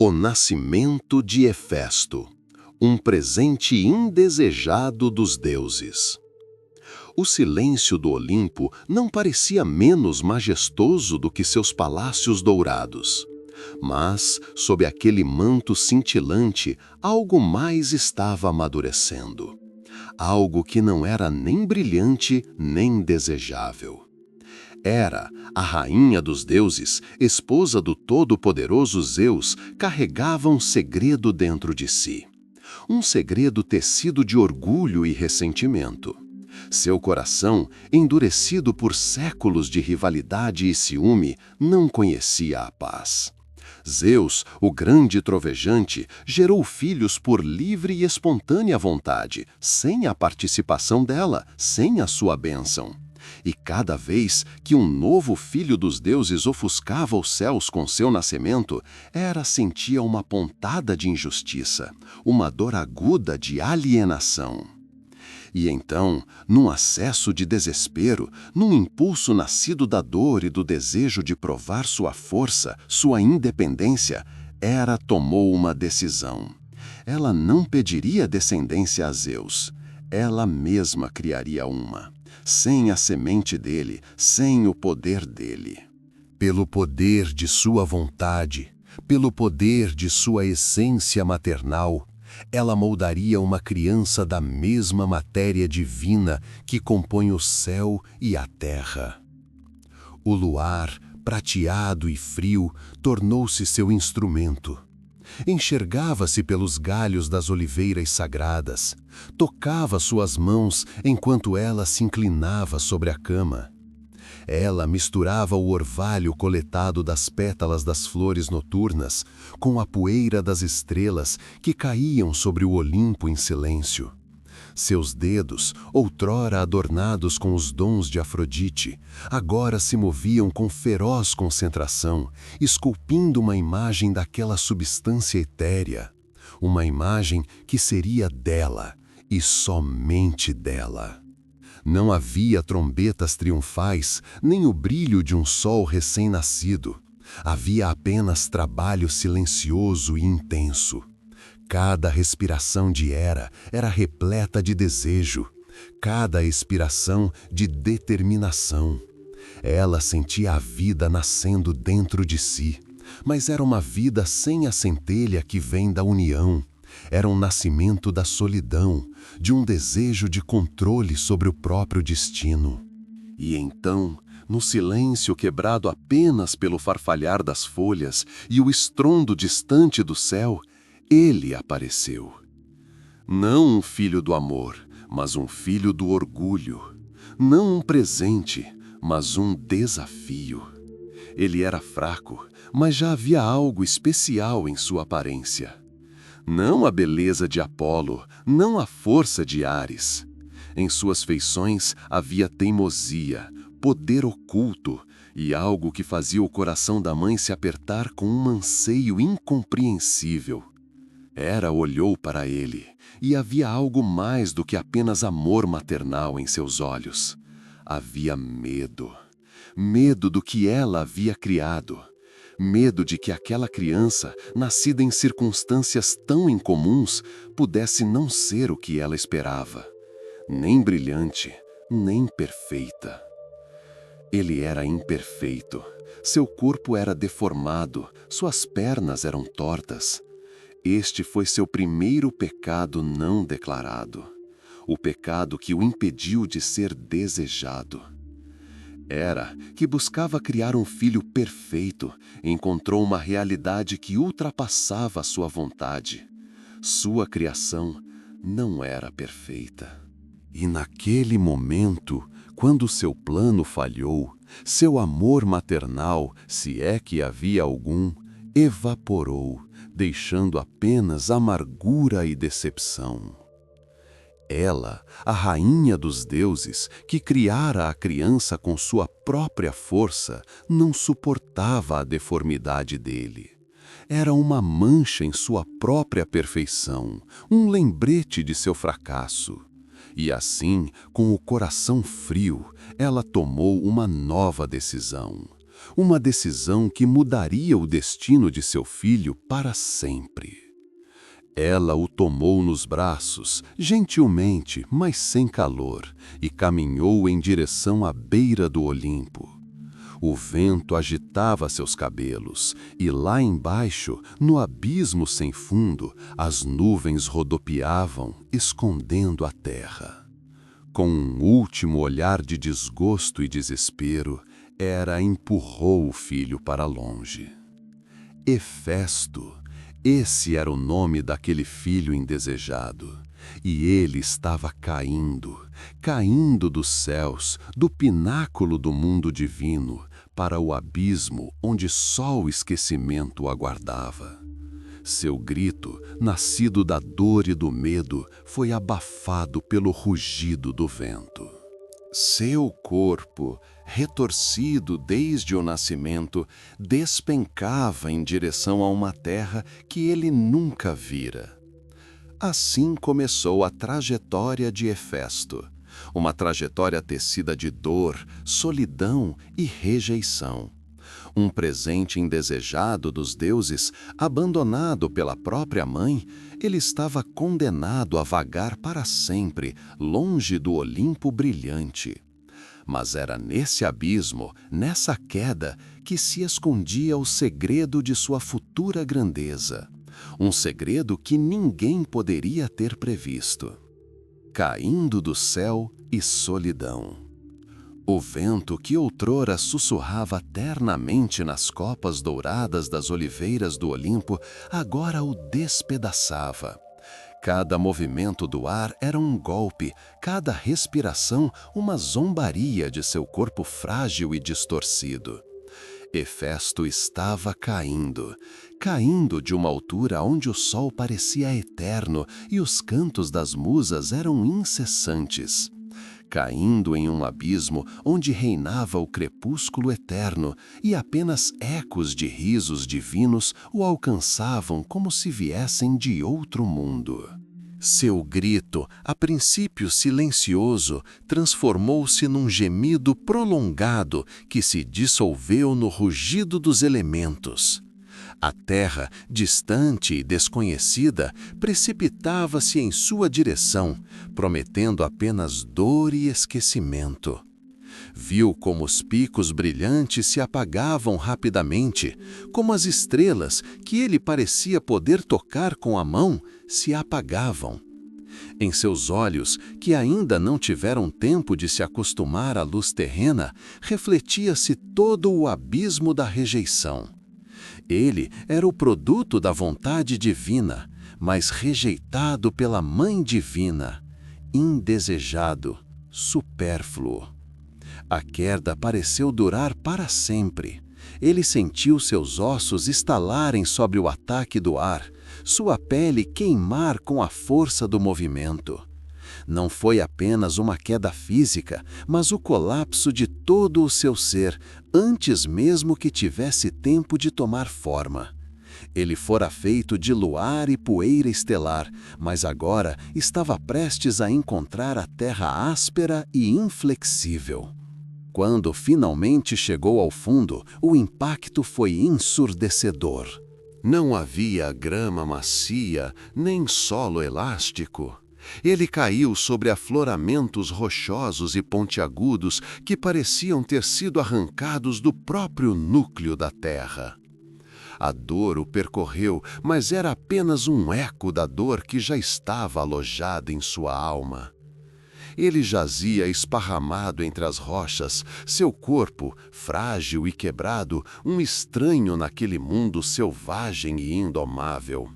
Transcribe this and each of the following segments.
O nascimento de Hefesto, um presente indesejado dos deuses. O silêncio do Olimpo não parecia menos majestoso do que seus palácios dourados. Mas, sob aquele manto cintilante, algo mais estava amadurecendo. Algo que não era nem brilhante, nem desejável. Hera, a rainha dos deuses, esposa do todo-poderoso Zeus, carregava um segredo dentro de si. Um segredo tecido de orgulho e ressentimento. Seu coração, endurecido por séculos de rivalidade e ciúme, não conhecia a paz. Zeus, o grande trovejante, gerou filhos por livre e espontânea vontade, sem a participação dela, sem a sua bênção. E cada vez que um novo filho dos deuses ofuscava os céus com seu nascimento, Hera sentia uma pontada de injustiça, uma dor aguda de alienação. E então, num acesso de desespero, num impulso nascido da dor e do desejo de provar sua força, sua independência, Hera tomou uma decisão. Ela não pediria descendência a Zeus. Ela mesma criaria uma. Sem a semente dele, sem o poder dele. Pelo poder de sua vontade, pelo poder de sua essência maternal, ela moldaria uma criança da mesma matéria divina que compõe o céu e a terra. O luar, prateado e frio, tornou-se seu instrumento. Enxergava-se pelos galhos das oliveiras sagradas, tocava suas mãos enquanto ela se inclinava sobre a cama. Ela misturava o orvalho coletado das pétalas das flores noturnas com a poeira das estrelas que caíam sobre o Olimpo em silêncio. Seus dedos, outrora adornados com os dons de Afrodite, agora se moviam com feroz concentração, esculpindo uma imagem daquela substância etérea, uma imagem que seria dela e somente dela. Não havia trombetas triunfais, nem o brilho de um sol recém-nascido. Havia apenas trabalho silencioso e intenso. Cada respiração de Hera era repleta de desejo, cada expiração de determinação. Ela sentia a vida nascendo dentro de si, mas era uma vida sem a centelha que vem da união. Era um nascimento da solidão, de um desejo de controle sobre o próprio destino. E então, no silêncio quebrado apenas pelo farfalhar das folhas e o estrondo distante do céu, ele apareceu. Não um filho do amor, mas um filho do orgulho. Não um presente, mas um desafio. Ele era fraco, mas já havia algo especial em sua aparência. Não a beleza de Apolo, não a força de Ares. Em suas feições havia teimosia, poder oculto e algo que fazia o coração da mãe se apertar com um anseio incompreensível. Hera olhou para ele, e havia algo mais do que apenas amor maternal em seus olhos. Havia medo. Medo do que ela havia criado. Medo de que aquela criança, nascida em circunstâncias tão incomuns, pudesse não ser o que ela esperava. Nem brilhante, nem perfeita. Ele era imperfeito. Seu corpo era deformado, suas pernas eram tortas. Este foi seu primeiro pecado não declarado. O pecado que o impediu de ser desejado. Hera, que buscava criar um filho perfeito, encontrou uma realidade que ultrapassava a sua vontade. Sua criação não era perfeita. E naquele momento, quando seu plano falhou, seu amor maternal, se é que havia algum, evaporou, deixando apenas amargura e decepção. Ela, a rainha dos deuses, que criara a criança com sua própria força, não suportava a deformidade dele. Era uma mancha em sua própria perfeição, um lembrete de seu fracasso. E assim, com o coração frio, ela tomou uma nova decisão. Uma decisão que mudaria o destino de seu filho para sempre. Ela o tomou nos braços, gentilmente, mas sem calor, e caminhou em direção à beira do Olimpo. O vento agitava seus cabelos, e lá embaixo, no abismo sem fundo, as nuvens rodopiavam, escondendo a terra. Com um último olhar de desgosto e desespero, Hera empurrou o filho para longe. Hefesto, esse era o nome daquele filho indesejado, e ele estava caindo, caindo dos céus, do pináculo do mundo divino, para o abismo onde só o esquecimento o aguardava. Seu grito, nascido da dor e do medo, foi abafado pelo rugido do vento. Seu corpo, retorcido desde o nascimento, despencava em direção a uma terra que ele nunca vira. Assim começou a trajetória de Hefesto, uma trajetória tecida de dor, solidão e rejeição. Um presente indesejado dos deuses, abandonado pela própria mãe, ele estava condenado a vagar para sempre, longe do Olimpo brilhante. Mas era nesse abismo, nessa queda, que se escondia o segredo de sua futura grandeza. Um segredo que ninguém poderia ter previsto. Caindo do céu e solidão. O vento que outrora sussurrava ternamente nas copas douradas das oliveiras do Olimpo, agora o despedaçava. Cada movimento do ar era um golpe, cada respiração uma zombaria de seu corpo frágil e distorcido. Hefesto estava caindo, caindo de uma altura onde o sol parecia eterno e os cantos das musas eram incessantes. Caindo em um abismo onde reinava o crepúsculo eterno e apenas ecos de risos divinos o alcançavam como se viessem de outro mundo. Seu grito, a princípio silencioso, transformou-se num gemido prolongado que se dissolveu no rugido dos elementos. A terra, distante e desconhecida, precipitava-se em sua direção, prometendo apenas dor e esquecimento. Viu como os picos brilhantes se apagavam rapidamente, como as estrelas, que ele parecia poder tocar com a mão, se apagavam. Em seus olhos, que ainda não tiveram tempo de se acostumar à luz terrena, refletia-se todo o abismo da rejeição. Ele era o produto da vontade divina, mas rejeitado pela Mãe Divina, indesejado, supérfluo. A queda pareceu durar para sempre. Ele sentiu seus ossos estalarem sobre o ataque do ar, sua pele queimar com a força do movimento. Não foi apenas uma queda física, mas o colapso de todo o seu ser, antes mesmo que tivesse tempo de tomar forma. Ele fora feito de luar e poeira estelar, mas agora estava prestes a encontrar a terra áspera e inflexível. Quando finalmente chegou ao fundo, o impacto foi ensurdecedor. Não havia grama macia, nem solo elástico. Ele caiu sobre afloramentos rochosos e pontiagudos que pareciam ter sido arrancados do próprio núcleo da terra. A dor o percorreu, mas era apenas um eco da dor que já estava alojada em sua alma. Ele jazia esparramado entre as rochas, seu corpo, frágil e quebrado, um estranho naquele mundo selvagem e indomável.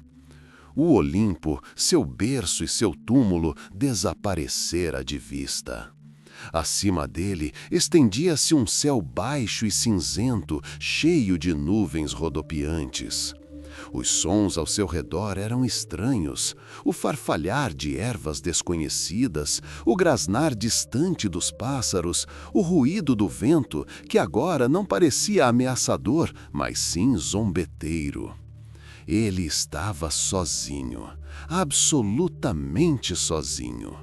O Olimpo, seu berço e seu túmulo, desaparecera de vista. Acima dele estendia-se um céu baixo e cinzento, cheio de nuvens rodopiantes. Os sons ao seu redor eram estranhos, o farfalhar de ervas desconhecidas, o grasnar distante dos pássaros, o ruído do vento, que agora não parecia ameaçador, mas sim zombeteiro. Ele estava sozinho, absolutamente sozinho.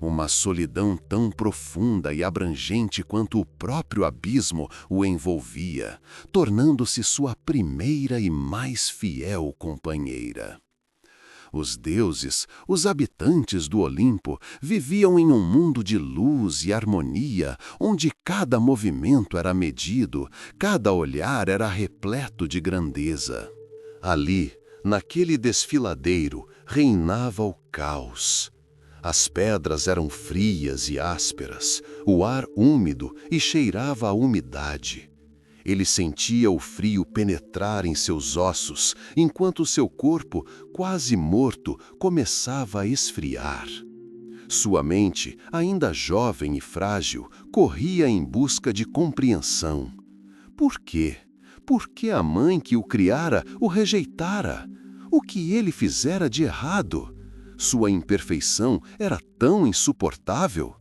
Uma solidão tão profunda e abrangente quanto o próprio abismo o envolvia, tornando-se sua primeira e mais fiel companheira. Os deuses, os habitantes do Olimpo, viviam em um mundo de luz e harmonia, onde cada movimento era medido, cada olhar era repleto de grandeza. Ali, naquele desfiladeiro, reinava o caos. As pedras eram frias e ásperas, o ar úmido e cheirava a umidade. Ele sentia o frio penetrar em seus ossos, enquanto seu corpo, quase morto, começava a esfriar. Sua mente, ainda jovem e frágil, corria em busca de compreensão. Por quê? Por que a mãe que o criara o rejeitara? O que ele fizera de errado? Sua imperfeição era tão insuportável?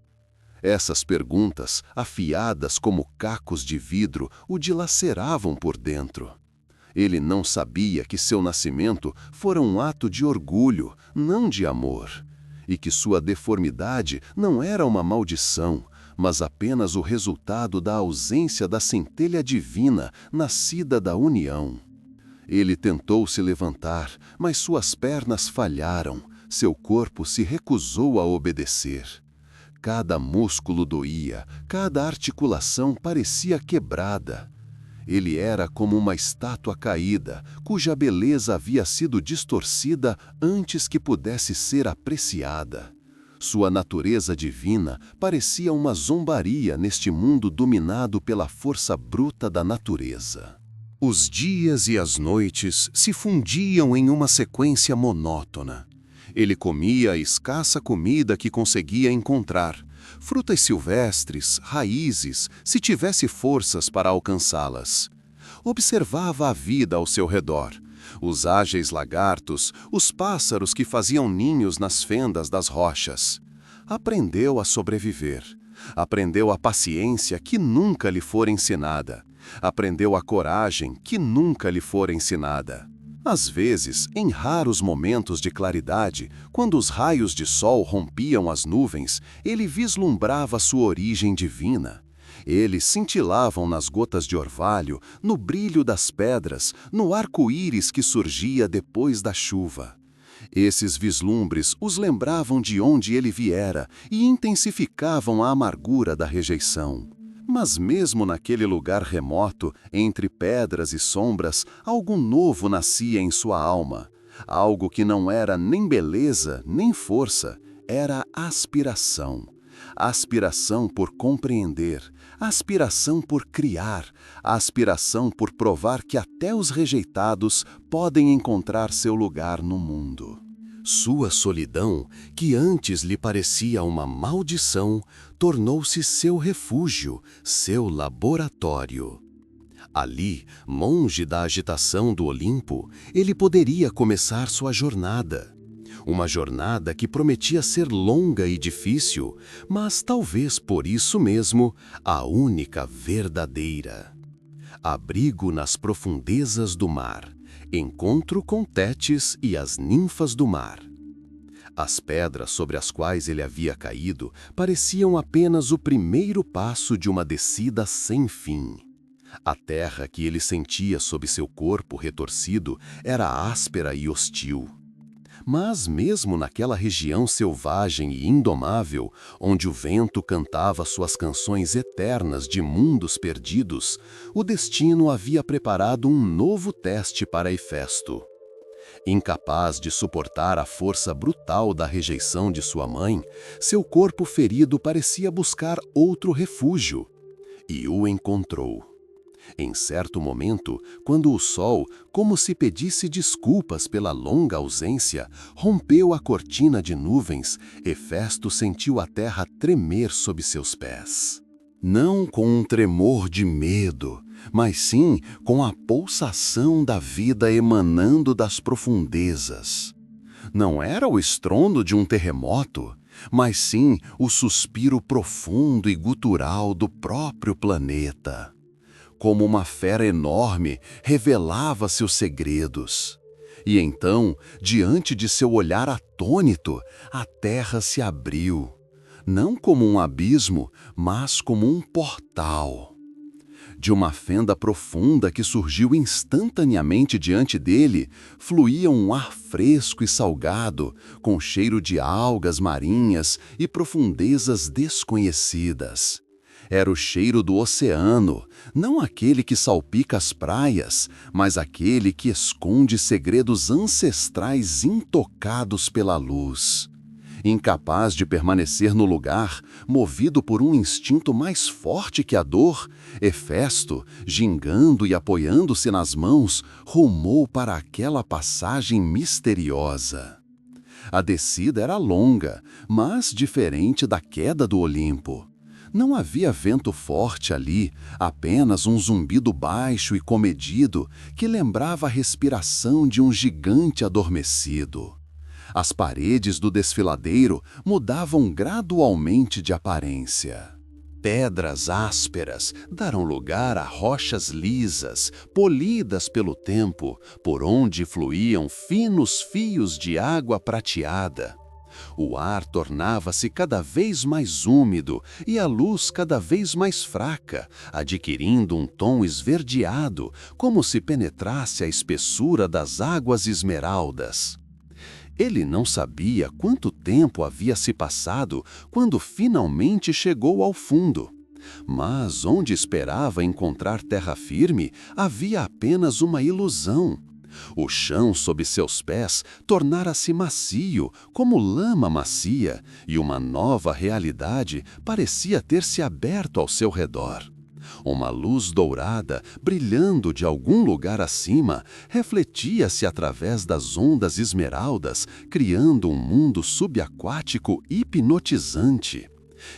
Essas perguntas, afiadas como cacos de vidro, o dilaceravam por dentro. Ele não sabia que seu nascimento fora um ato de orgulho, não de amor, e que sua deformidade não era uma maldição, mas apenas o resultado da ausência da centelha divina nascida da união. Ele tentou se levantar, mas suas pernas falharam, seu corpo se recusou a obedecer. Cada músculo doía, cada articulação parecia quebrada. Ele era como uma estátua caída, cuja beleza havia sido distorcida antes que pudesse ser apreciada. Sua natureza divina parecia uma zombaria neste mundo dominado pela força bruta da natureza. Os dias e as noites se fundiam em uma sequência monótona. Ele comia a escassa comida que conseguia encontrar, frutas silvestres, raízes, se tivesse forças para alcançá-las. Observava a vida ao seu redor, os ágeis lagartos, os pássaros que faziam ninhos nas fendas das rochas. Aprendeu a sobreviver. Aprendeu a paciência que nunca lhe fora ensinada. Aprendeu a coragem que nunca lhe fora ensinada. Às vezes, em raros momentos de claridade, quando os raios de sol rompiam as nuvens, ele vislumbrava sua origem divina. Eles cintilavam nas gotas de orvalho, no brilho das pedras, no arco-íris que surgia depois da chuva. Esses vislumbres os lembravam de onde ele viera e intensificavam a amargura da rejeição. Mas mesmo naquele lugar remoto, entre pedras e sombras, algo novo nascia em sua alma. Algo que não era nem beleza, nem força, era aspiração. Aspiração por compreender, aspiração por criar, aspiração por provar que até os rejeitados podem encontrar seu lugar no mundo. Sua solidão, que antes lhe parecia uma maldição, tornou-se seu refúgio, seu laboratório. Ali, monge da agitação do Olimpo, ele poderia começar sua jornada. Uma jornada que prometia ser longa e difícil, mas talvez por isso mesmo, a única verdadeira. Abrigo nas profundezas do mar. Encontro com Tétis e as ninfas do mar. As pedras sobre as quais ele havia caído pareciam apenas o primeiro passo de uma descida sem fim. A terra que ele sentia sob seu corpo retorcido era áspera e hostil. Mas mesmo naquela região selvagem e indomável, onde o vento cantava suas canções eternas de mundos perdidos, o destino havia preparado um novo teste para Hefesto. Incapaz de suportar a força brutal da rejeição de sua mãe, seu corpo ferido parecia buscar outro refúgio. E o encontrou. Em certo momento, quando o sol, como se pedisse desculpas pela longa ausência, rompeu a cortina de nuvens, Hefesto sentiu a terra tremer sob seus pés. Não com um tremor de medo, mas sim com a pulsação da vida emanando das profundezas. Não era o estrondo de um terremoto, mas sim o suspiro profundo e gutural do próprio planeta. Como uma fera enorme, revelava seus segredos. E então, diante de seu olhar atônito, a terra se abriu. não como um abismo, mas como um portal. De uma fenda profunda que surgiu instantaneamente diante dele, fluía um ar fresco e salgado, com cheiro de algas marinhas e profundezas desconhecidas. Era o cheiro do oceano, não aquele que salpica as praias, mas aquele que esconde segredos ancestrais intocados pela luz. Incapaz de permanecer no lugar, movido por um instinto mais forte que a dor, Hefesto, gingando e apoiando-se nas mãos, rumou para aquela passagem misteriosa. A descida era longa, mas diferente da queda do Olimpo. Não havia vento forte ali, apenas um zumbido baixo e comedido que lembrava a respiração de um gigante adormecido. As paredes do desfiladeiro mudavam gradualmente de aparência. Pedras ásperas deram lugar a rochas lisas, polidas pelo tempo, por onde fluíam finos fios de água prateada. O ar tornava-se cada vez mais úmido e a luz cada vez mais fraca, adquirindo um tom esverdeado, como se penetrasse a espessura das águas esmeraldas. Ele não sabia quanto tempo havia se passado quando finalmente chegou ao fundo. Mas onde esperava encontrar terra firme, havia apenas uma ilusão. O chão sob seus pés tornara-se macio, como lama macia, e uma nova realidade parecia ter se aberto ao seu redor. Uma luz dourada, brilhando de algum lugar acima, refletia-se através das ondas esmeraldas, criando um mundo subaquático hipnotizante.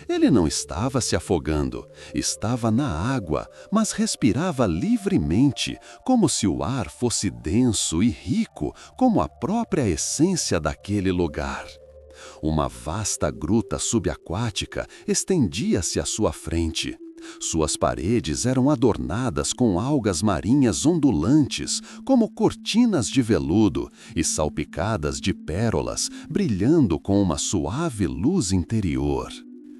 Ele não estava se afogando, estava na água, mas respirava livremente, como se o ar fosse denso e rico, como a própria essência daquele lugar. Uma vasta gruta subaquática estendia-se à sua frente. Suas paredes eram adornadas com algas marinhas ondulantes, como cortinas de veludo, e salpicadas de pérolas, brilhando com uma suave luz interior.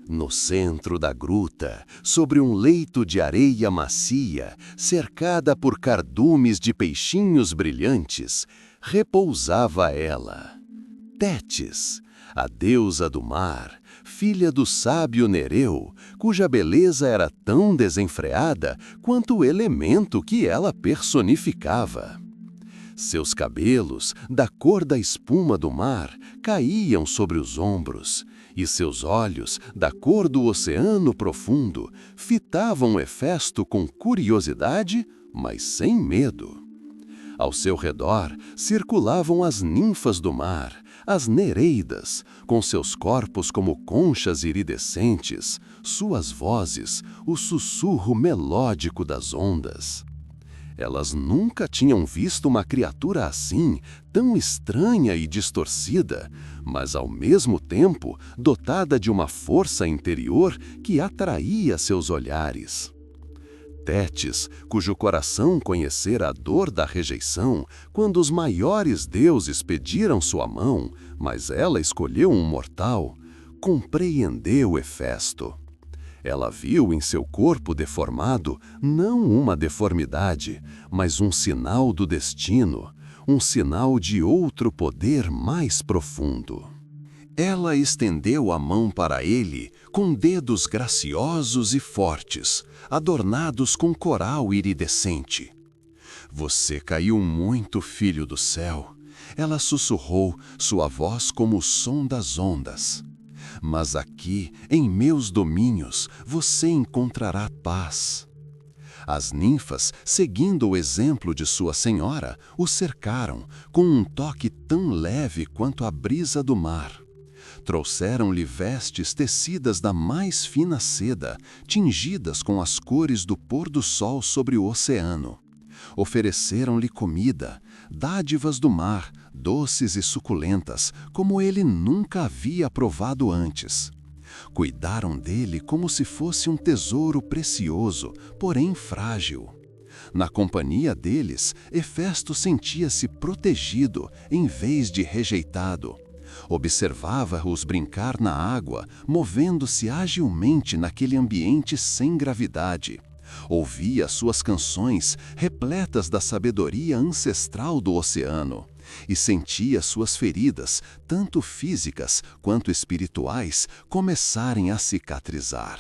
No centro da gruta, sobre um leito de areia macia, cercada por cardumes de peixinhos brilhantes, repousava ela, Tétis, a deusa do mar, filha do sábio Nereu, cuja beleza era tão desenfreada quanto o elemento que ela personificava. Seus cabelos, da cor da espuma do mar, caíam sobre os ombros, e seus olhos, da cor do oceano profundo, fitavam Hefesto com curiosidade, mas sem medo. Ao seu redor circulavam as ninfas do mar, as nereidas, com seus corpos como conchas iridescentes, suas vozes, o sussurro melódico das ondas. Elas nunca tinham visto uma criatura assim, tão estranha e distorcida, mas ao mesmo tempo dotada de uma força interior que atraía seus olhares. Tétis, cujo coração conhecera a dor da rejeição, quando os maiores deuses pediram sua mão, mas ela escolheu um mortal, compreendeu Hefesto. Ela viu em seu corpo deformado não uma deformidade, mas um sinal do destino, um sinal de outro poder mais profundo. Ela estendeu a mão para ele com dedos graciosos e fortes, adornados com coral iridescente. Você caiu muito, filho do céu. Ela sussurrou, sua voz como o som das ondas. Mas aqui, em meus domínios, você encontrará paz. As ninfas, seguindo o exemplo de sua senhora, o cercaram com um toque tão leve quanto a brisa do mar. Trouxeram-lhe vestes tecidas da mais fina seda, tingidas com as cores do pôr do sol sobre o oceano. Ofereceram-lhe comida, dádivas do mar, doces e suculentas, como ele nunca havia provado antes. Cuidaram dele como se fosse um tesouro precioso, porém frágil. Na companhia deles, Hefesto sentia-se protegido, em vez de rejeitado. Observava-os brincar na água, movendo-se agilmente naquele ambiente sem gravidade. Ouvia suas canções, repletas da sabedoria ancestral do oceano, e sentia suas feridas, tanto físicas quanto espirituais, começarem a cicatrizar.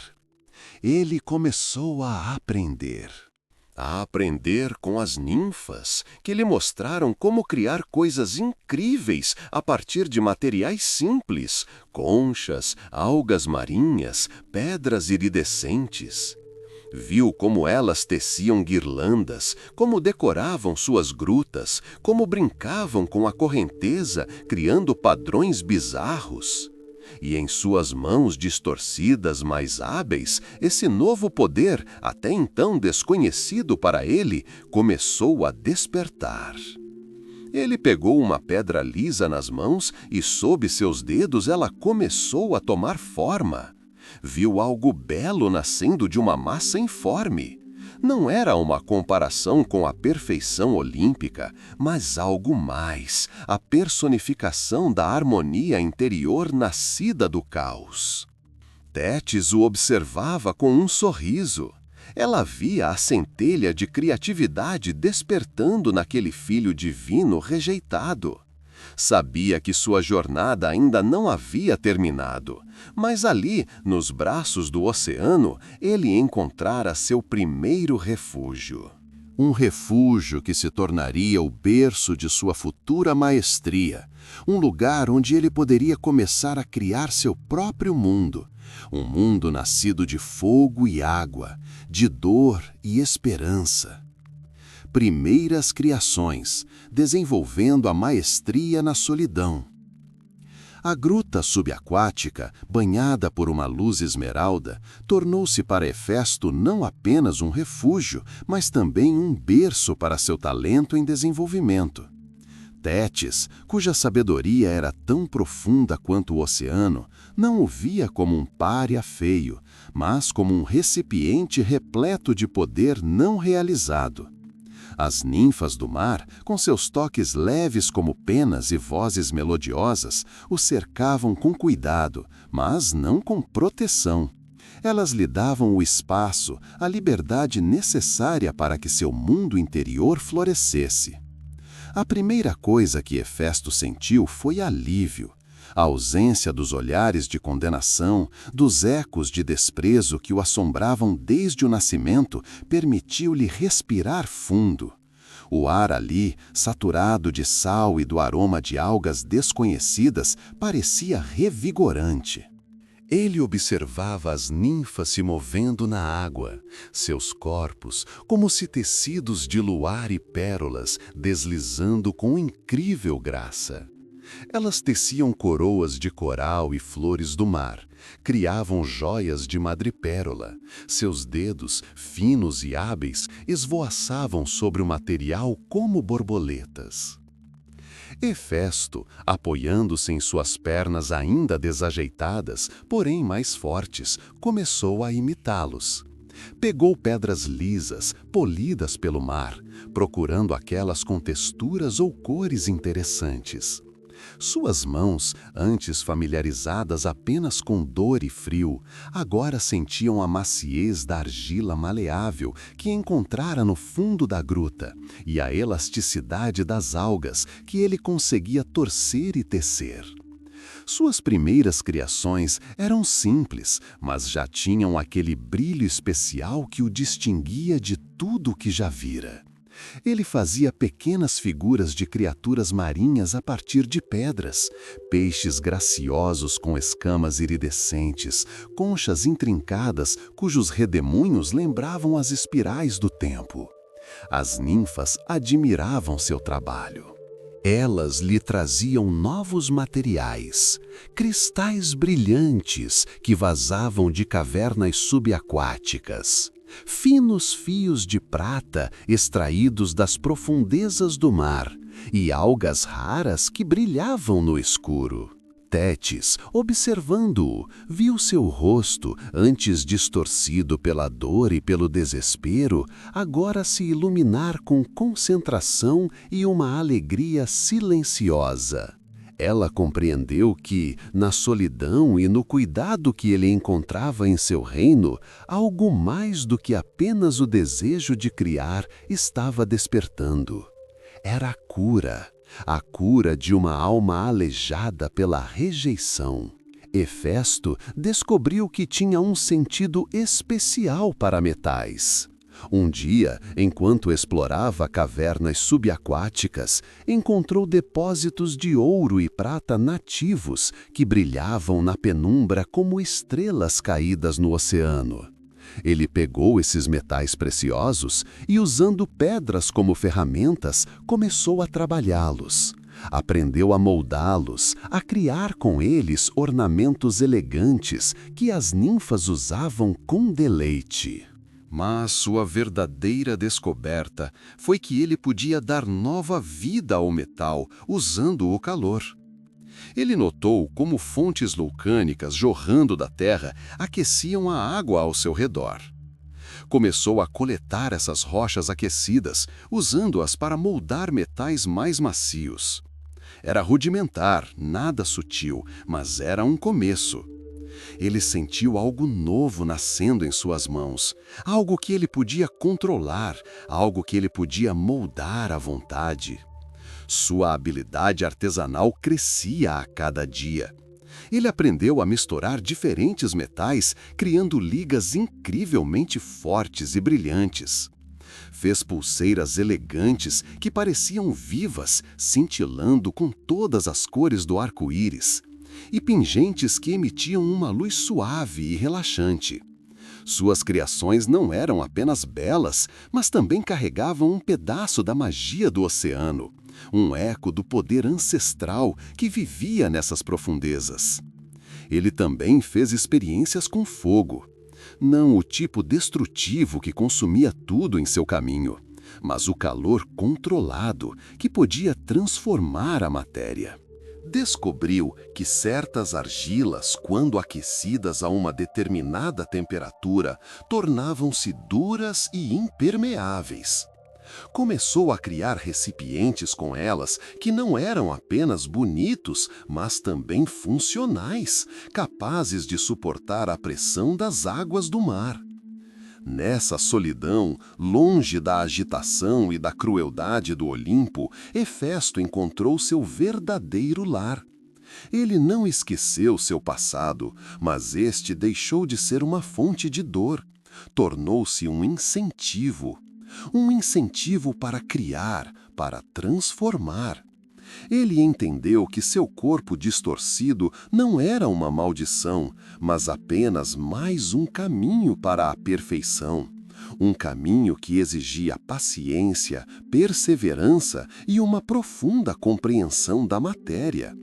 Ele começou a aprender com as ninfas, que lhe mostraram como criar coisas incríveis a partir de materiais simples, conchas, algas marinhas, pedras iridescentes. Viu como elas teciam guirlandas, como decoravam suas grutas, como brincavam com a correnteza, criando padrões bizarros. E em suas mãos distorcidas mais hábeis, esse novo poder, até então desconhecido para ele, começou a despertar. Ele pegou uma pedra lisa nas mãos e, sob seus dedos, ela começou a tomar forma. Viu algo belo nascendo de uma massa informe. Não era uma comparação com a perfeição olímpica, mas algo mais, a personificação da harmonia interior nascida do caos. Tétis o observava com um sorriso. Ela via a centelha de criatividade despertando naquele filho divino rejeitado. Sabia que sua jornada ainda não havia terminado, mas ali, nos braços do oceano, ele encontrara seu primeiro refúgio. Um refúgio que se tornaria o berço de sua futura maestria, um lugar onde ele poderia começar a criar seu próprio mundo, um mundo nascido de fogo e água, de dor e esperança. Primeiras criações, desenvolvendo a maestria na solidão. A gruta subaquática, banhada por uma luz esmeralda, tornou-se para Hefesto não apenas um refúgio, mas também um berço para seu talento em desenvolvimento. Tétis, cuja sabedoria era tão profunda quanto o oceano, não o via como um pária feio, mas como um recipiente repleto de poder não realizado. As ninfas do mar, com seus toques leves como penas e vozes melodiosas, o cercavam com cuidado, mas não com proteção. Elas lhe davam o espaço, a liberdade necessária para que seu mundo interior florescesse. A primeira coisa que Hefesto sentiu foi alívio. A ausência dos olhares de condenação, dos ecos de desprezo que o assombravam desde o nascimento, permitiu-lhe respirar fundo. O ar ali, saturado de sal e do aroma de algas desconhecidas, parecia revigorante. Ele observava as ninfas se movendo na água, seus corpos, como se tecidos de luar e pérolas, deslizando com incrível graça. Elas teciam coroas de coral e flores do mar, criavam joias de madrepérola. Seus dedos, finos e hábeis, esvoaçavam sobre o material como borboletas. Hefesto, apoiando-se em suas pernas ainda desajeitadas, porém mais fortes, começou a imitá-los. Pegou pedras lisas, polidas pelo mar, procurando aquelas com texturas ou cores interessantes. Suas mãos, antes familiarizadas apenas com dor e frio, agora sentiam a maciez da argila maleável que encontrara no fundo da gruta e a elasticidade das algas que ele conseguia torcer e tecer. Suas primeiras criações eram simples, mas já tinham aquele brilho especial que o distinguia de tudo o que já vira. Ele fazia pequenas figuras de criaturas marinhas a partir de pedras, peixes graciosos com escamas iridescentes, conchas intrincadas cujos redemoinhos lembravam as espirais do tempo. As ninfas admiravam seu trabalho. Elas lhe traziam novos materiais, cristais brilhantes que vazavam de cavernas subaquáticas. Finos fios de prata extraídos das profundezas do mar e algas raras que brilhavam no escuro. Tétis, observando-o, viu seu rosto, antes distorcido pela dor e pelo desespero, agora se iluminar com concentração e uma alegria silenciosa. Ela compreendeu que, na solidão e no cuidado que ele encontrava em seu reino, algo mais do que apenas o desejo de criar estava despertando. Era a cura de uma alma aleijada pela rejeição. Hefesto descobriu que tinha um sentido especial para metais. Um dia, enquanto explorava cavernas subaquáticas, encontrou depósitos de ouro e prata nativos que brilhavam na penumbra como estrelas caídas no oceano. Ele pegou esses metais preciosos e, usando pedras como ferramentas, começou a trabalhá-los. Aprendeu a moldá-los, a criar com eles ornamentos elegantes que as ninfas usavam com deleite. Mas sua verdadeira descoberta foi que ele podia dar nova vida ao metal usando o calor. Ele notou como fontes vulcânicas jorrando da terra aqueciam a água ao seu redor. Começou a coletar essas rochas aquecidas, usando-as para moldar metais mais macios. Era rudimentar, nada sutil, mas era um começo. Ele sentiu algo novo nascendo em suas mãos, algo que ele podia controlar, algo que ele podia moldar à vontade. Sua habilidade artesanal crescia a cada dia. Ele aprendeu a misturar diferentes metais, criando ligas incrivelmente fortes e brilhantes. Fez pulseiras elegantes que pareciam vivas, cintilando com todas as cores do arco-íris, e pingentes que emitiam uma luz suave e relaxante. Suas criações não eram apenas belas, mas também carregavam um pedaço da magia do oceano, um eco do poder ancestral que vivia nessas profundezas. Ele também fez experiências com fogo. Não o tipo destrutivo que consumia tudo em seu caminho, mas o calor controlado que podia transformar a matéria. Descobriu que certas argilas, quando aquecidas a uma determinada temperatura, tornavam-se duras e impermeáveis. Começou a criar recipientes com elas que não eram apenas bonitos, mas também funcionais, capazes de suportar a pressão das águas do mar. Nessa solidão, longe da agitação e da crueldade do Olimpo, Hefesto encontrou seu verdadeiro lar. Ele não esqueceu seu passado, mas este deixou de ser uma fonte de dor. Tornou-se um incentivo para criar, para transformar. Ele entendeu que seu corpo distorcido não era uma maldição, mas apenas mais um caminho para a perfeição. Um caminho que exigia paciência, perseverança e uma profunda compreensão da matéria.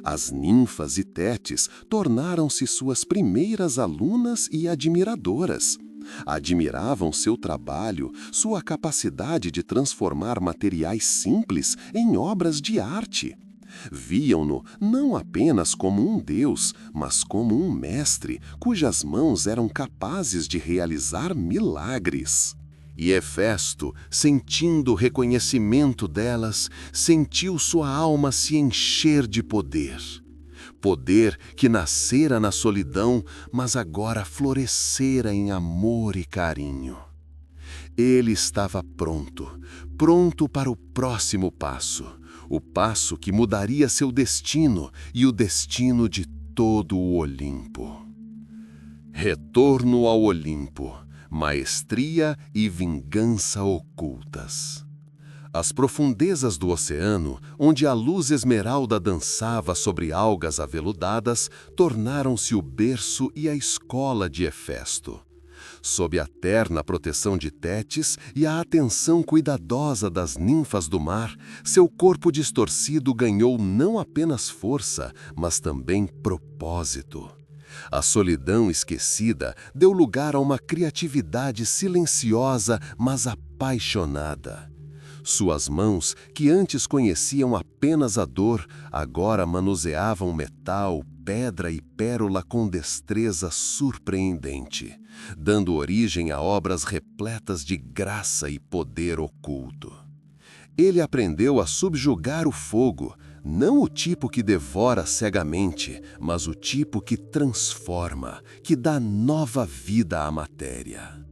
As ninfas e Tétis tornaram-se suas primeiras alunas e admiradoras. Admiravam seu trabalho, sua capacidade de transformar materiais simples em obras de arte. Viam-no não apenas como um deus, mas como um mestre, cujas mãos eram capazes de realizar milagres. E Hefesto, sentindo o reconhecimento delas, sentiu sua alma se encher de poder. Poder que nascera na solidão, mas agora florescera em amor e carinho. Ele estava pronto para o próximo passo, o passo que mudaria seu destino e o destino de todo o Olimpo. Retorno ao Olimpo, maestria e vingança ocultas. As profundezas do oceano, onde a luz esmeralda dançava sobre algas aveludadas, tornaram-se o berço e a escola de Hefesto. Sob a terna proteção de Tétis e a atenção cuidadosa das ninfas do mar, seu corpo distorcido ganhou não apenas força, mas também propósito. A solidão esquecida deu lugar a uma criatividade silenciosa, mas apaixonada. Suas mãos, que antes conheciam apenas a dor, agora manuseavam metal, pedra e pérola com destreza surpreendente, dando origem a obras repletas de graça e poder oculto. Ele aprendeu a subjugar o fogo, Não o tipo que devora cegamente, mas o tipo que transforma, que dá nova vida à matéria.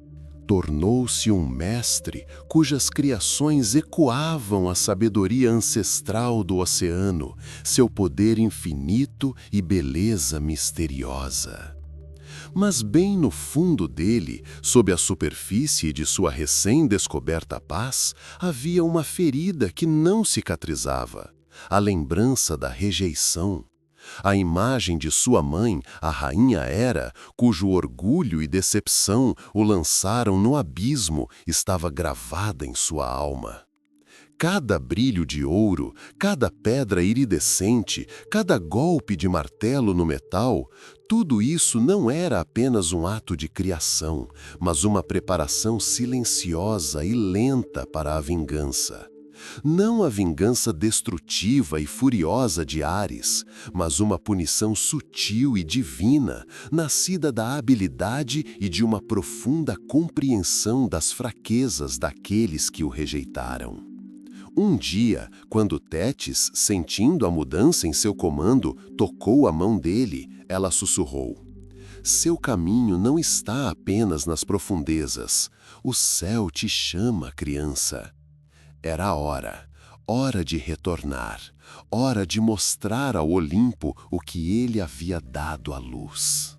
Tornou-se um mestre cujas criações ecoavam a sabedoria ancestral do oceano, seu poder infinito e beleza misteriosa. Mas bem no fundo dele, sob a superfície de sua recém-descoberta paz, havia uma ferida que não cicatrizava, a lembrança da rejeição. A imagem de sua mãe, a rainha Hera, cujo orgulho e decepção o lançaram no abismo, estava gravada em sua alma. Cada brilho de ouro, cada pedra iridescente, cada golpe de martelo no metal, tudo isso não era apenas um ato de criação, mas uma preparação silenciosa e lenta para a vingança. Não a vingança destrutiva e furiosa de Ares, mas uma punição sutil e divina, nascida da habilidade e de uma profunda compreensão das fraquezas daqueles que o rejeitaram. Um dia, quando Tétis, sentindo a mudança em seu comando, tocou a mão dele, ela sussurrou: "Seu caminho não está apenas nas profundezas. O céu te chama, criança." Era a hora de retornar, hora de mostrar ao Olimpo o que ele havia dado à luz.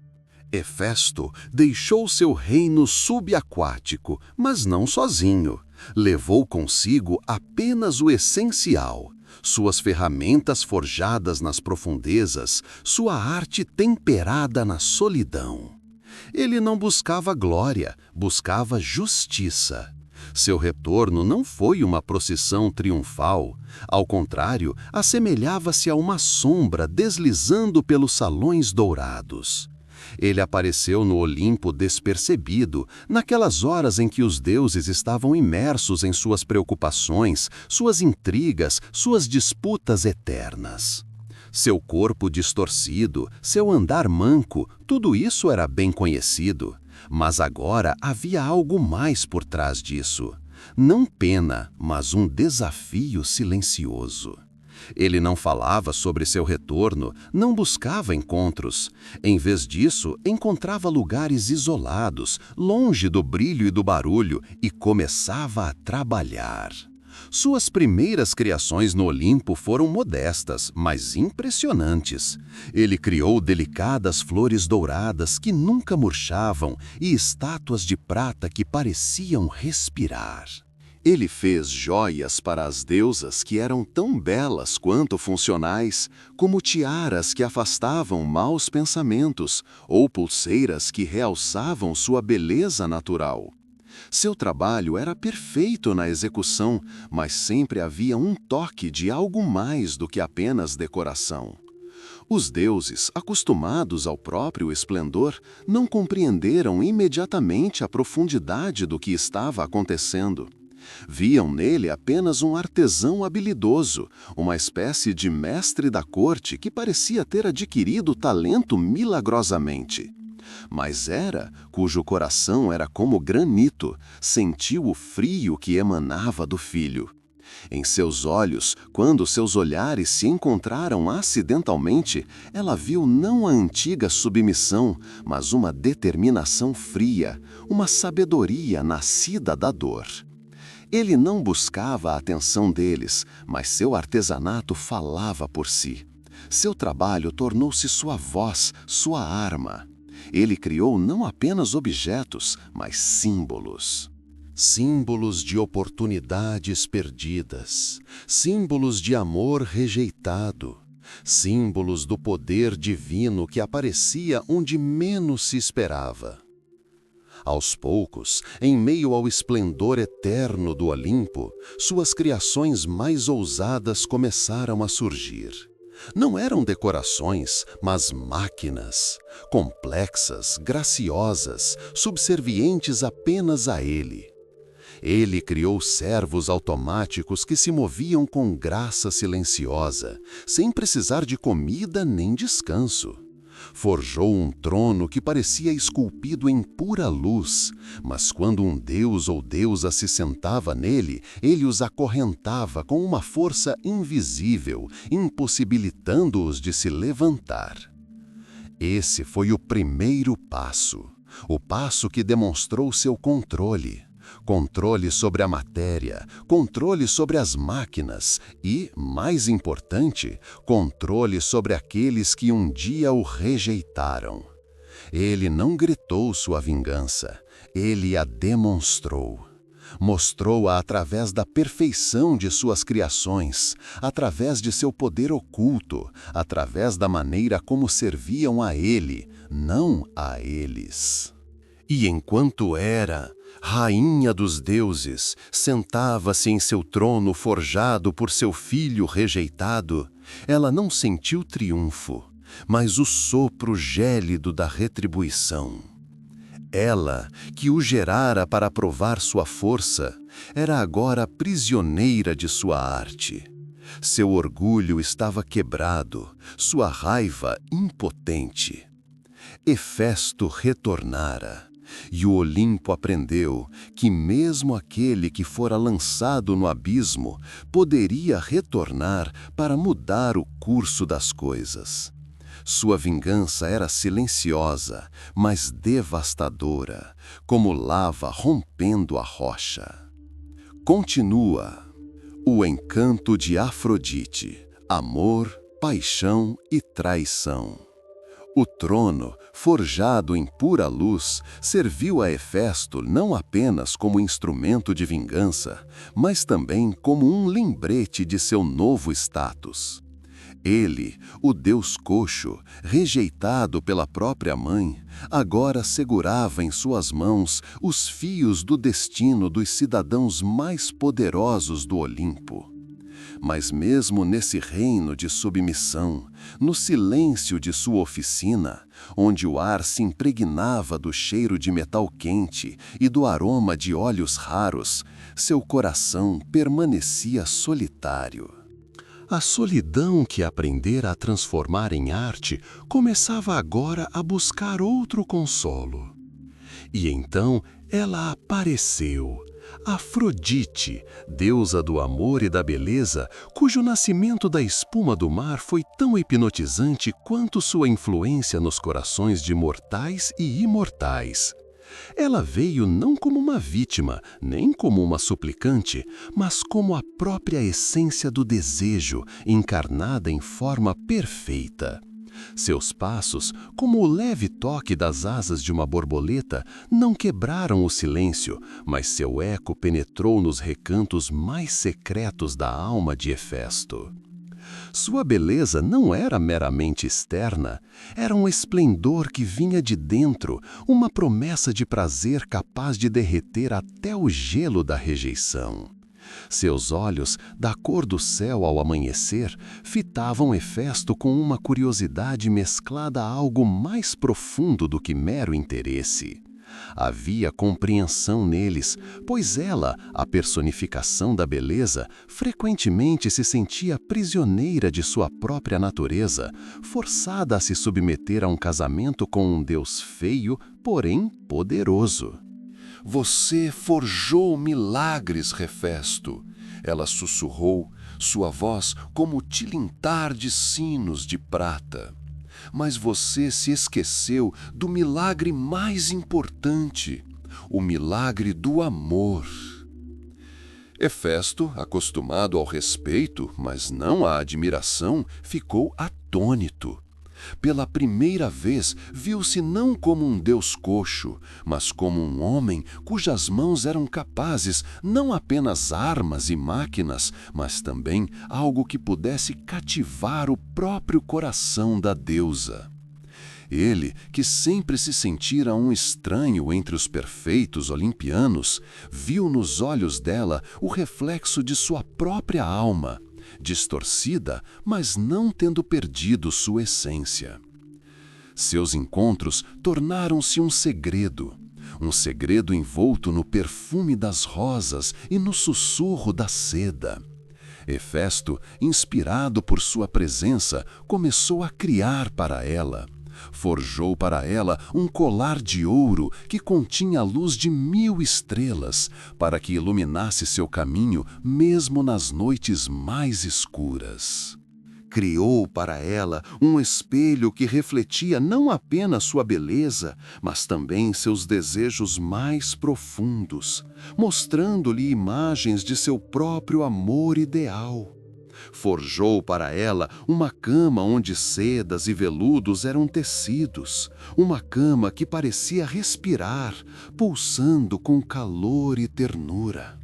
Hefesto deixou seu reino subaquático, mas não sozinho. Levou consigo apenas o essencial, suas ferramentas forjadas nas profundezas, sua arte temperada na solidão. Ele não buscava glória, buscava justiça. Seu retorno não foi uma procissão triunfal. Ao contrário, assemelhava-se a uma sombra deslizando pelos salões dourados. Ele apareceu no Olimpo despercebido, naquelas horas em que os deuses estavam imersos em suas preocupações, suas intrigas, suas disputas eternas. Seu corpo distorcido, seu andar manco, tudo isso era bem conhecido. Mas agora havia algo mais por trás disso. Não pena, mas um desafio silencioso. Ele não falava sobre seu retorno, não buscava encontros. Em vez disso, encontrava lugares isolados, longe do brilho e do barulho, e começava a trabalhar. Suas primeiras criações no Olimpo foram modestas, mas impressionantes. Ele criou delicadas flores douradas que nunca murchavam e estátuas de prata que pareciam respirar. Ele fez joias para as deusas que eram tão belas quanto funcionais, como tiaras que afastavam maus pensamentos ou pulseiras que realçavam sua beleza natural. Seu trabalho era perfeito na execução, mas sempre havia um toque de algo mais do que apenas decoração. Os deuses, acostumados ao próprio esplendor, não compreenderam imediatamente a profundidade do que estava acontecendo. Viam nele apenas um artesão habilidoso, uma espécie de mestre da corte que parecia ter adquirido talento milagrosamente. Mas Hera, cujo coração era como granito, sentiu o frio que emanava do filho. Em seus olhos, quando seus olhares se encontraram acidentalmente, ela viu não a antiga submissão, mas uma determinação fria, uma sabedoria nascida da dor. Ele não buscava a atenção deles, mas seu artesanato falava por si. Seu trabalho tornou-se sua voz, sua arma. Ele criou não apenas objetos, mas símbolos. Símbolos de oportunidades perdidas, símbolos de amor rejeitado, símbolos do poder divino que aparecia onde menos se esperava. Aos poucos, em meio ao esplendor eterno do Olimpo, suas criações mais ousadas começaram a surgir. Não eram decorações, mas máquinas, complexas, graciosas, subservientes apenas a ele. Ele criou servos automáticos que se moviam com graça silenciosa, sem precisar de comida nem descanso. Forjou um trono que parecia esculpido em pura luz, mas quando um deus ou deusa se sentava nele, ele os acorrentava com uma força invisível, impossibilitando-os de se levantar. Esse foi o primeiro passo, o passo que demonstrou seu controle. Controle sobre a matéria, controle sobre as máquinas e, mais importante, controle sobre aqueles que um dia o rejeitaram. Ele não gritou sua vingança, ele a demonstrou. Mostrou-a através da perfeição de suas criações, através de seu poder oculto, através da maneira como serviam a ele, não a eles. E enquanto era rainha dos deuses, sentava-se em seu trono forjado por seu filho rejeitado, ela não sentiu triunfo, mas o sopro gélido da retribuição. Ela, que o gerara para provar sua força, era agora prisioneira de sua arte. Seu orgulho estava quebrado, sua raiva impotente. Hefesto retornara. E o Olimpo aprendeu que mesmo aquele que fora lançado no abismo poderia retornar para mudar o curso das coisas. Sua vingança era silenciosa, mas devastadora, como lava rompendo a rocha. Continua. O encanto de Afrodite, amor, paixão e traição. O trono, forjado em pura luz, serviu a Hefesto não apenas como instrumento de vingança, mas também como um lembrete de seu novo status. Ele, o deus coxo, rejeitado pela própria mãe, agora segurava em suas mãos os fios do destino dos cidadãos mais poderosos do Olimpo. Mas mesmo nesse reino de submissão, no silêncio de sua oficina, onde o ar se impregnava do cheiro de metal quente e do aroma de óleos raros, seu coração permanecia solitário. A solidão que aprendera a transformar em arte começava agora a buscar outro consolo. E então ela apareceu, Afrodite, deusa do amor e da beleza, cujo nascimento da espuma do mar foi tão hipnotizante quanto sua influência nos corações de mortais e imortais. Ela veio não como uma vítima, nem como uma suplicante, mas como a própria essência do desejo, encarnada em forma perfeita. Seus passos, como o leve toque das asas de uma borboleta, não quebraram o silêncio, mas seu eco penetrou nos recantos mais secretos da alma de Hefesto. Sua beleza não era meramente externa, era um esplendor que vinha de dentro, uma promessa de prazer capaz de derreter até o gelo da rejeição. Seus olhos, da cor do céu ao amanhecer, fitavam Hefesto com uma curiosidade mesclada a algo mais profundo do que mero interesse. Havia compreensão neles, pois ela, a personificação da beleza, frequentemente se sentia prisioneira de sua própria natureza, forçada a se submeter a um casamento com um deus feio, porém poderoso. Você forjou milagres, Hefesto. Ela sussurrou, sua voz como o tilintar de sinos de prata. Mas você se esqueceu do milagre mais importante, o milagre do amor. Hefesto, acostumado ao respeito, mas não à admiração, ficou atônito. Pela primeira vez, viu-se não como um deus coxo, mas como um homem cujas mãos eram capazes não apenas armas e máquinas, mas também algo que pudesse cativar o próprio coração da deusa. Ele, que sempre se sentira um estranho entre os perfeitos olimpianos, viu nos olhos dela o reflexo de sua própria alma, distorcida, mas não tendo perdido sua essência. Seus encontros tornaram-se um segredo envolto no perfume das rosas e no sussurro da seda. Hefesto, inspirado por sua presença, começou a criar para ela. Forjou para ela um colar de ouro que continha a luz de 1000 estrelas, para que iluminasse seu caminho mesmo nas noites mais escuras. Criou para ela um espelho que refletia não apenas sua beleza, mas também seus desejos mais profundos, mostrando-lhe imagens de seu próprio amor ideal. Forjou para ela uma cama onde sedas e veludos eram tecidos, uma cama que parecia respirar, pulsando com calor e ternura.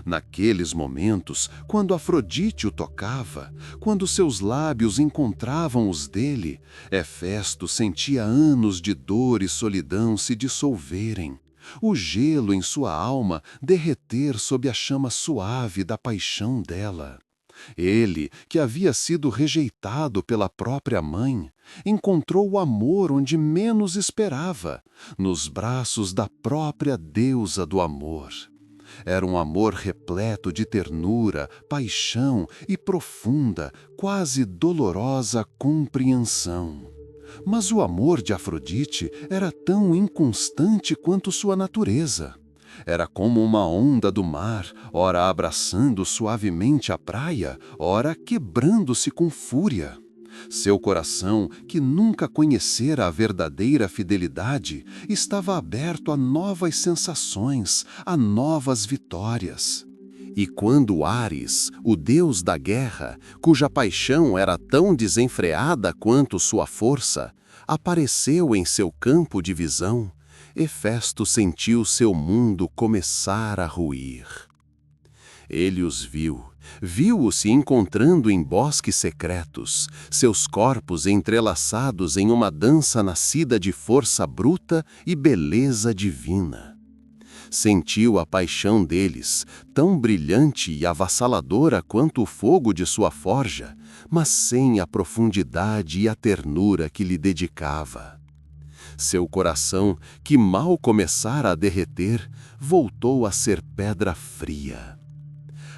Naqueles momentos, quando Afrodite o tocava, quando seus lábios encontravam os dele, Hefesto sentia anos de dor e solidão se dissolverem, o gelo em sua alma derreter sob a chama suave da paixão dela. Ele, que havia sido rejeitado pela própria mãe, encontrou o amor onde menos esperava, nos braços da própria deusa do amor. Era um amor repleto de ternura, paixão e profunda, quase dolorosa compreensão. Mas o amor de Afrodite era tão inconstante quanto sua natureza. Era como uma onda do mar, ora abraçando suavemente a praia, ora quebrando-se com fúria. Seu coração, que nunca conhecera a verdadeira fidelidade, estava aberto a novas sensações, a novas vitórias. E quando Ares, o deus da guerra, cuja paixão era tão desenfreada quanto sua força, apareceu em seu campo de visão, Hefesto sentiu seu mundo começar a ruir. Ele os viu-os se encontrando em bosques secretos, seus corpos entrelaçados em uma dança nascida de força bruta e beleza divina. Sentiu a paixão deles, tão brilhante e avassaladora quanto o fogo de sua forja, mas sem a profundidade e a ternura que lhe dedicava. Seu coração, que mal começara a derreter, voltou a ser pedra fria.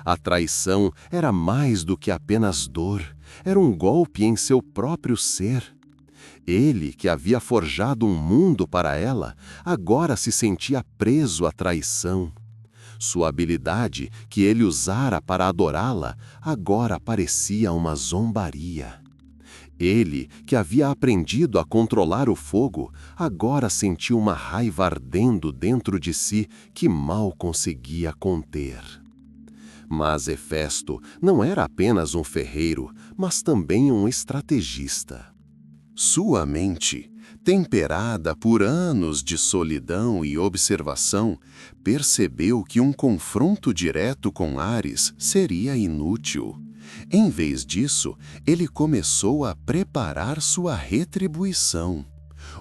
A traição era mais do que apenas dor, era um golpe em seu próprio ser. Ele, que havia forjado um mundo para ela, agora se sentia preso à traição. Sua habilidade, que ele usara para adorá-la, agora parecia uma zombaria. Ele, que havia aprendido a controlar o fogo, agora sentiu uma raiva ardendo dentro de si que mal conseguia conter. Mas Hefesto não era apenas um ferreiro, mas também um estrategista. Sua mente, temperada por anos de solidão e observação, percebeu que um confronto direto com Ares seria inútil. Em vez disso, ele começou a preparar sua retribuição.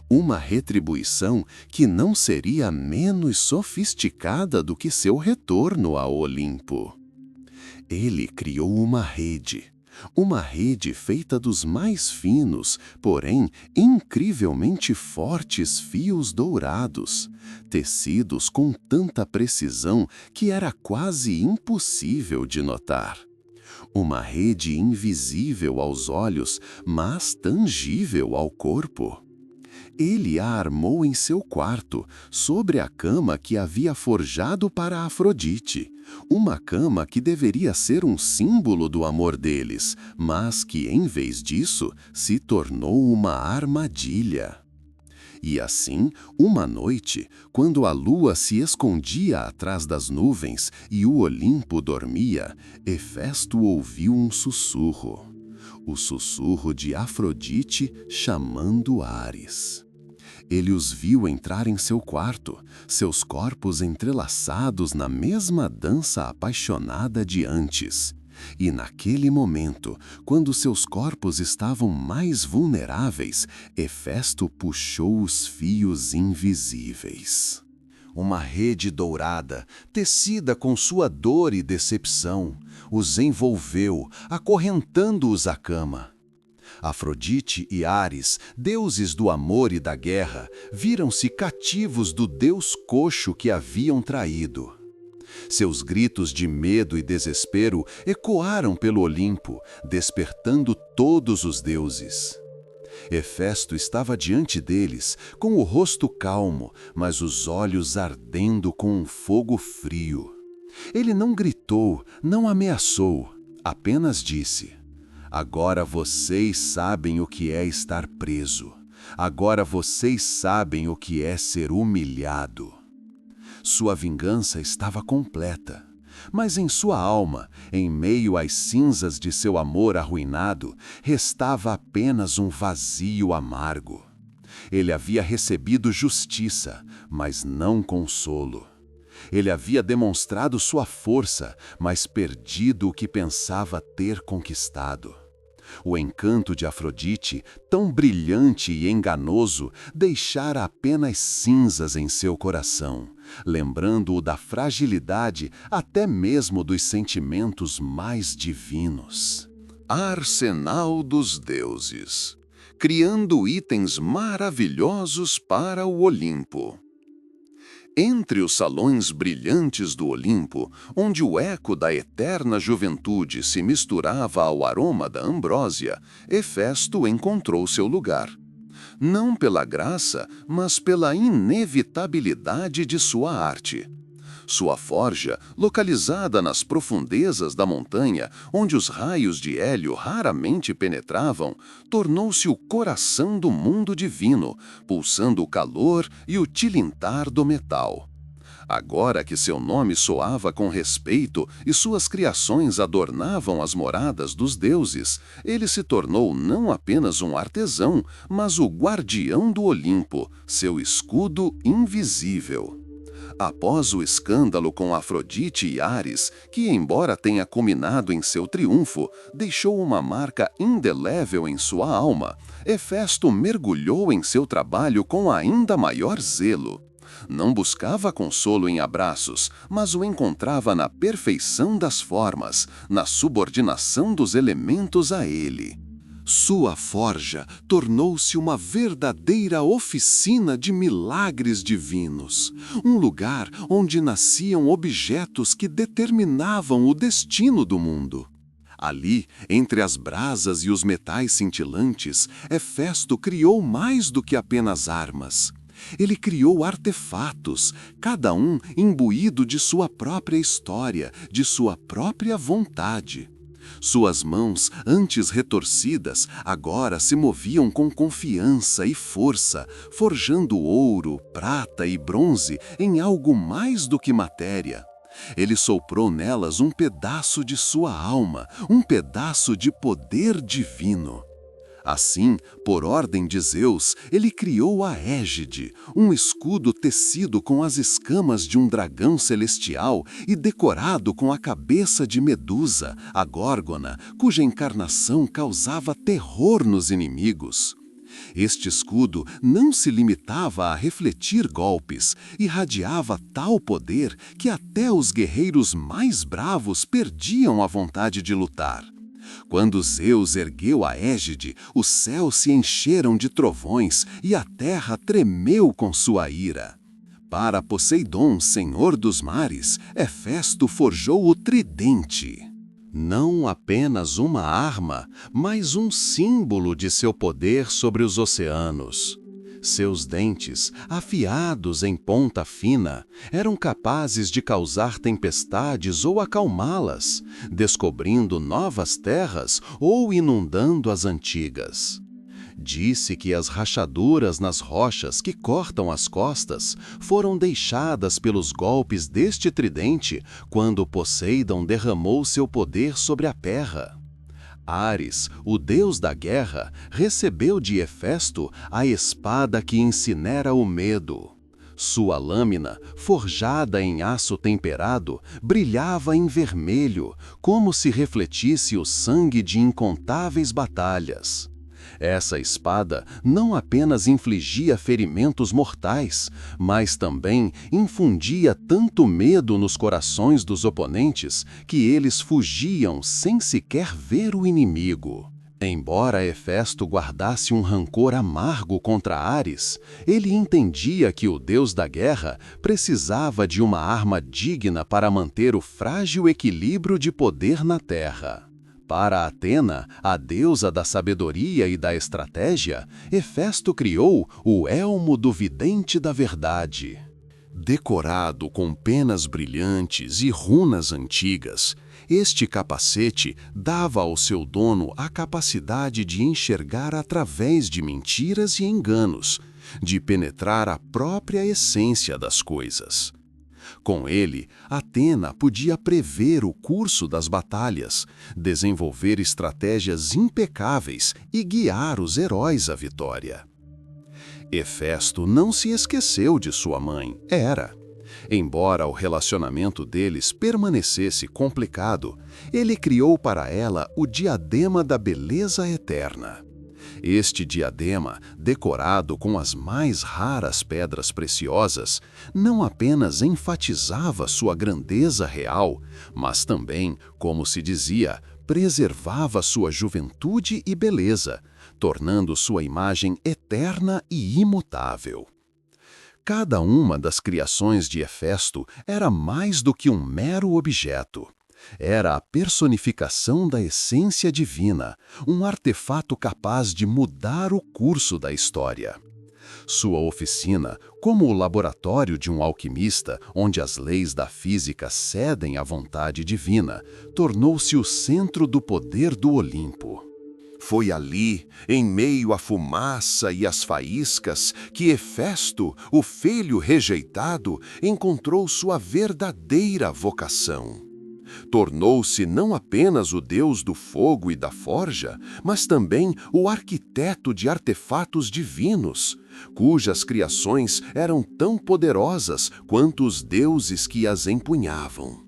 Uma retribuição que não seria menos sofisticada do que seu retorno ao Olimpo. Ele criou uma rede feita dos mais finos, porém incrivelmente fortes fios dourados, tecidos com tanta precisão que era quase impossível de notar. Uma rede invisível aos olhos, mas tangível ao corpo. Ele a armou em seu quarto, sobre a cama que havia forjado para Afrodite. Uma cama que deveria ser um símbolo do amor deles, mas que, em vez disso, se tornou uma armadilha. E assim, uma noite, quando a lua se escondia atrás das nuvens e o Olimpo dormia, Hefesto ouviu um sussurro. O sussurro de Afrodite chamando Ares. Ele os viu entrar em seu quarto, seus corpos entrelaçados na mesma dança apaixonada de antes. E naquele momento, quando seus corpos estavam mais vulneráveis, Hefesto puxou os fios invisíveis. Uma rede dourada, tecida com sua dor e decepção, os envolveu, acorrentando-os à cama. Afrodite e Ares, deuses do amor e da guerra, viram-se cativos do deus coxo que haviam traído. Seus gritos de medo e desespero ecoaram pelo Olimpo, despertando todos os deuses. Hefesto estava diante deles, com o rosto calmo, mas os olhos ardendo com um fogo frio. Ele não gritou, não ameaçou, apenas disse: agora vocês sabem o que é estar preso. Agora vocês sabem o que é ser humilhado. Sua vingança estava completa. Mas em sua alma, em meio às cinzas de seu amor arruinado, restava apenas um vazio amargo. Ele havia recebido justiça, mas não consolo. Ele havia demonstrado sua força, mas perdido o que pensava ter conquistado. O encanto de Afrodite, tão brilhante e enganoso, deixara apenas cinzas em seu coração, lembrando-o da fragilidade até mesmo dos sentimentos mais divinos. Arsenal dos deuses, criando itens maravilhosos para o Olimpo. Entre os salões brilhantes do Olimpo, onde o eco da eterna juventude se misturava ao aroma da ambrósia, Hefesto encontrou seu lugar. Não pela graça, mas pela inevitabilidade de sua arte. Sua forja, localizada nas profundezas da montanha, onde os raios de Hélio raramente penetravam, tornou-se o coração do mundo divino, pulsando o calor e o tilintar do metal. Agora que seu nome soava com respeito e suas criações adornavam as moradas dos deuses, ele se tornou não apenas um artesão, mas o guardião do Olimpo, seu escudo invisível. Após o escândalo com Afrodite e Ares, que, embora tenha culminado em seu triunfo, deixou uma marca indelével em sua alma, Hefesto mergulhou em seu trabalho com ainda maior zelo. Não buscava consolo em abraços, mas o encontrava na perfeição das formas, na subordinação dos elementos a ele. Sua forja tornou-se uma verdadeira oficina de milagres divinos, um lugar onde nasciam objetos que determinavam o destino do mundo. Ali, entre as brasas e os metais cintilantes, Hefesto criou mais do que apenas armas. Ele criou artefatos, cada um imbuído de sua própria história, de sua própria vontade. Suas mãos, antes retorcidas, agora se moviam com confiança e força, forjando ouro, prata e bronze em algo mais do que matéria. Ele soprou nelas um pedaço de sua alma, um pedaço de poder divino. Assim, por ordem de Zeus, ele criou a Égide, um escudo tecido com as escamas de um dragão celestial e decorado com a cabeça de Medusa, a Górgona, cuja encarnação causava terror nos inimigos. Este escudo não se limitava a refletir golpes, irradiava tal poder que até os guerreiros mais bravos perdiam a vontade de lutar. Quando Zeus ergueu a Égide, os céus se encheram de trovões e a terra tremeu com sua ira. Para Poseidon, senhor dos mares, Hefesto forjou o tridente. Não apenas uma arma, mas um símbolo de seu poder sobre os oceanos. Seus dentes, afiados em ponta fina, eram capazes de causar tempestades ou acalmá-las, descobrindo novas terras ou inundando as antigas. Disse que as rachaduras nas rochas que cortam as costas foram deixadas pelos golpes deste tridente quando Poseidon derramou seu poder sobre a Perra. Ares, o deus da guerra, recebeu de Hefesto a espada que incinera o medo. Sua lâmina, forjada em aço temperado, brilhava em vermelho, como se refletisse o sangue de incontáveis batalhas. Essa espada não apenas infligia ferimentos mortais, mas também infundia tanto medo nos corações dos oponentes que eles fugiam sem sequer ver o inimigo. Embora Hefesto guardasse um rancor amargo contra Ares, ele entendia que o deus da guerra precisava de uma arma digna para manter o frágil equilíbrio de poder na terra. Para Atena, a deusa da sabedoria e da estratégia, Hefesto criou o elmo do vidente da verdade. Decorado com penas brilhantes e runas antigas, este capacete dava ao seu dono a capacidade de enxergar através de mentiras e enganos, de penetrar a própria essência das coisas. Com ele, Atena podia prever o curso das batalhas, desenvolver estratégias impecáveis e guiar os heróis à vitória. Hefesto não se esqueceu de sua mãe, Hera. Embora o relacionamento deles permanecesse complicado, ele criou para ela o diadema da beleza eterna. Este diadema, decorado com as mais raras pedras preciosas, não apenas enfatizava sua grandeza real, mas também, como se dizia, preservava sua juventude e beleza, tornando sua imagem eterna e imutável. Cada uma das criações de Hefesto era mais do que um mero objeto. Era a personificação da essência divina, um artefato capaz de mudar o curso da história. Sua oficina, como o laboratório de um alquimista, onde as leis da física cedem à vontade divina, tornou-se o centro do poder do Olimpo. Foi ali, em meio à fumaça e às faíscas, que Hefesto, o filho rejeitado, encontrou sua verdadeira vocação. Tornou-se não apenas o deus do fogo e da forja, mas também o arquiteto de artefatos divinos, cujas criações eram tão poderosas quanto os deuses que as empunhavam.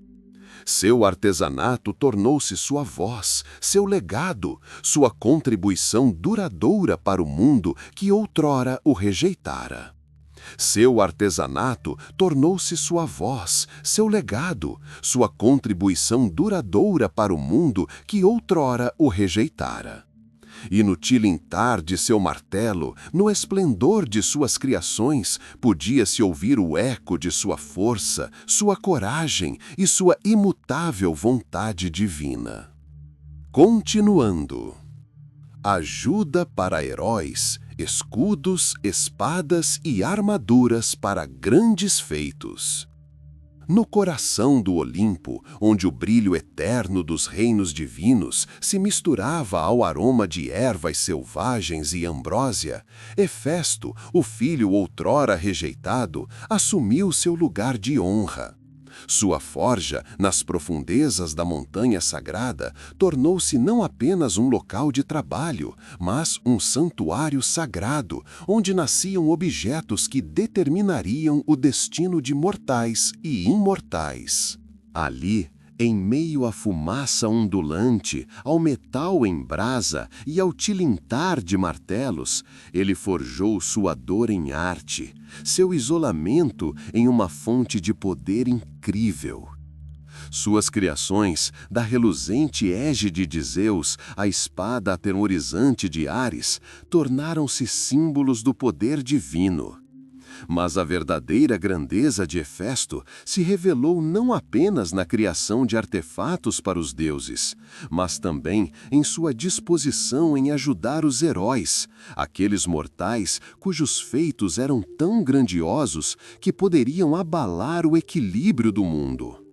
Seu artesanato tornou-se sua voz, seu legado, sua contribuição duradoura para o mundo que outrora o rejeitara. Seu artesanato tornou-se sua voz, seu legado, sua contribuição duradoura para o mundo que outrora o rejeitara. E no tilintar de seu martelo, no esplendor de suas criações, podia-se ouvir o eco de sua força, sua coragem e sua imutável vontade divina. Continuando. Ajuda para heróis, escudos, espadas e armaduras para grandes feitos. No coração do Olimpo, onde o brilho eterno dos reinos divinos se misturava ao aroma de ervas selvagens e ambrósia, Hefesto, o filho outrora rejeitado, assumiu seu lugar de honra. Sua forja, nas profundezas da montanha sagrada, tornou-se não apenas um local de trabalho, mas um santuário sagrado, onde nasciam objetos que determinariam o destino de mortais e imortais. Ali, em meio à fumaça ondulante, ao metal em brasa e ao tilintar de martelos, ele forjou sua dor em arte, seu isolamento em uma fonte de poder incrível. Suas criações, da reluzente égide de Zeus à espada atemorizante de Ares, tornaram-se símbolos do poder divino. Mas a verdadeira grandeza de Hefesto se revelou não apenas na criação de artefatos para os deuses, mas também em sua disposição em ajudar os heróis, aqueles mortais cujos feitos eram tão grandiosos que poderiam abalar o equilíbrio do mundo.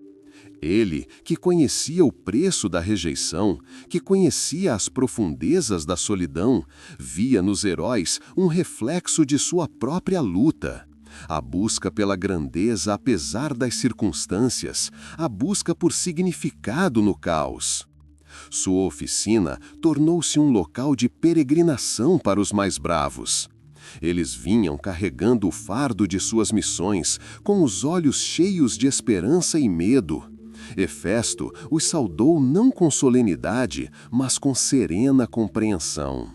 Ele, que conhecia o preço da rejeição, que conhecia as profundezas da solidão, via nos heróis um reflexo de sua própria luta. A busca pela grandeza apesar das circunstâncias, a busca por significado no caos. Sua oficina tornou-se um local de peregrinação para os mais bravos. Eles vinham carregando o fardo de suas missões, com os olhos cheios de esperança e medo. Hefesto os saudou não com solenidade, mas com serena compreensão.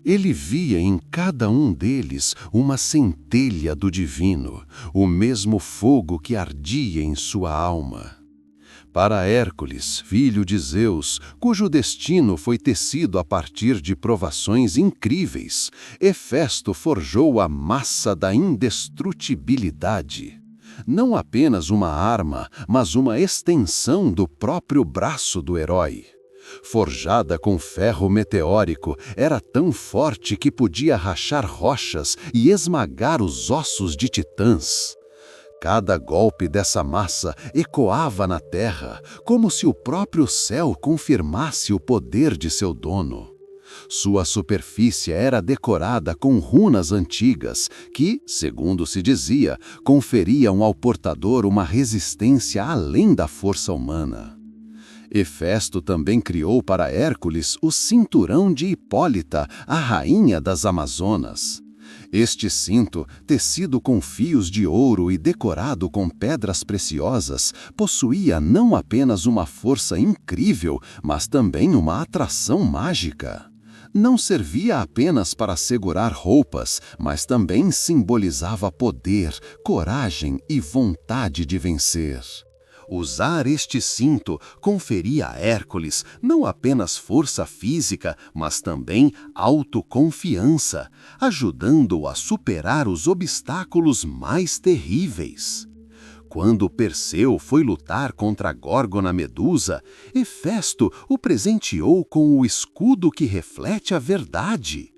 Ele via em cada um deles uma centelha do divino, o mesmo fogo que ardia em sua alma. Para Hércules, filho de Zeus, cujo destino foi tecido a partir de provações incríveis, Hefesto forjou a massa da indestrutibilidade. Não apenas uma arma, mas uma extensão do próprio braço do herói. Forjada com ferro meteórico, era tão forte que podia rachar rochas e esmagar os ossos de titãs. Cada golpe dessa massa ecoava na terra, como se o próprio céu confirmasse o poder de seu dono. Sua superfície era decorada com runas antigas que, segundo se dizia, conferiam ao portador uma resistência além da força humana. Hefesto também criou para Hércules o cinturão de Hipólita, a rainha das Amazonas. Este cinto, tecido com fios de ouro e decorado com pedras preciosas, possuía não apenas uma força incrível, mas também uma atração mágica. Não servia apenas para segurar roupas, mas também simbolizava poder, coragem e vontade de vencer. Usar este cinto conferia a Hércules não apenas força física, mas também autoconfiança, ajudando-o a superar os obstáculos mais terríveis. Quando Perseu foi lutar contra a Górgona Medusa, Hefesto o presenteou com o escudo que reflete a verdade.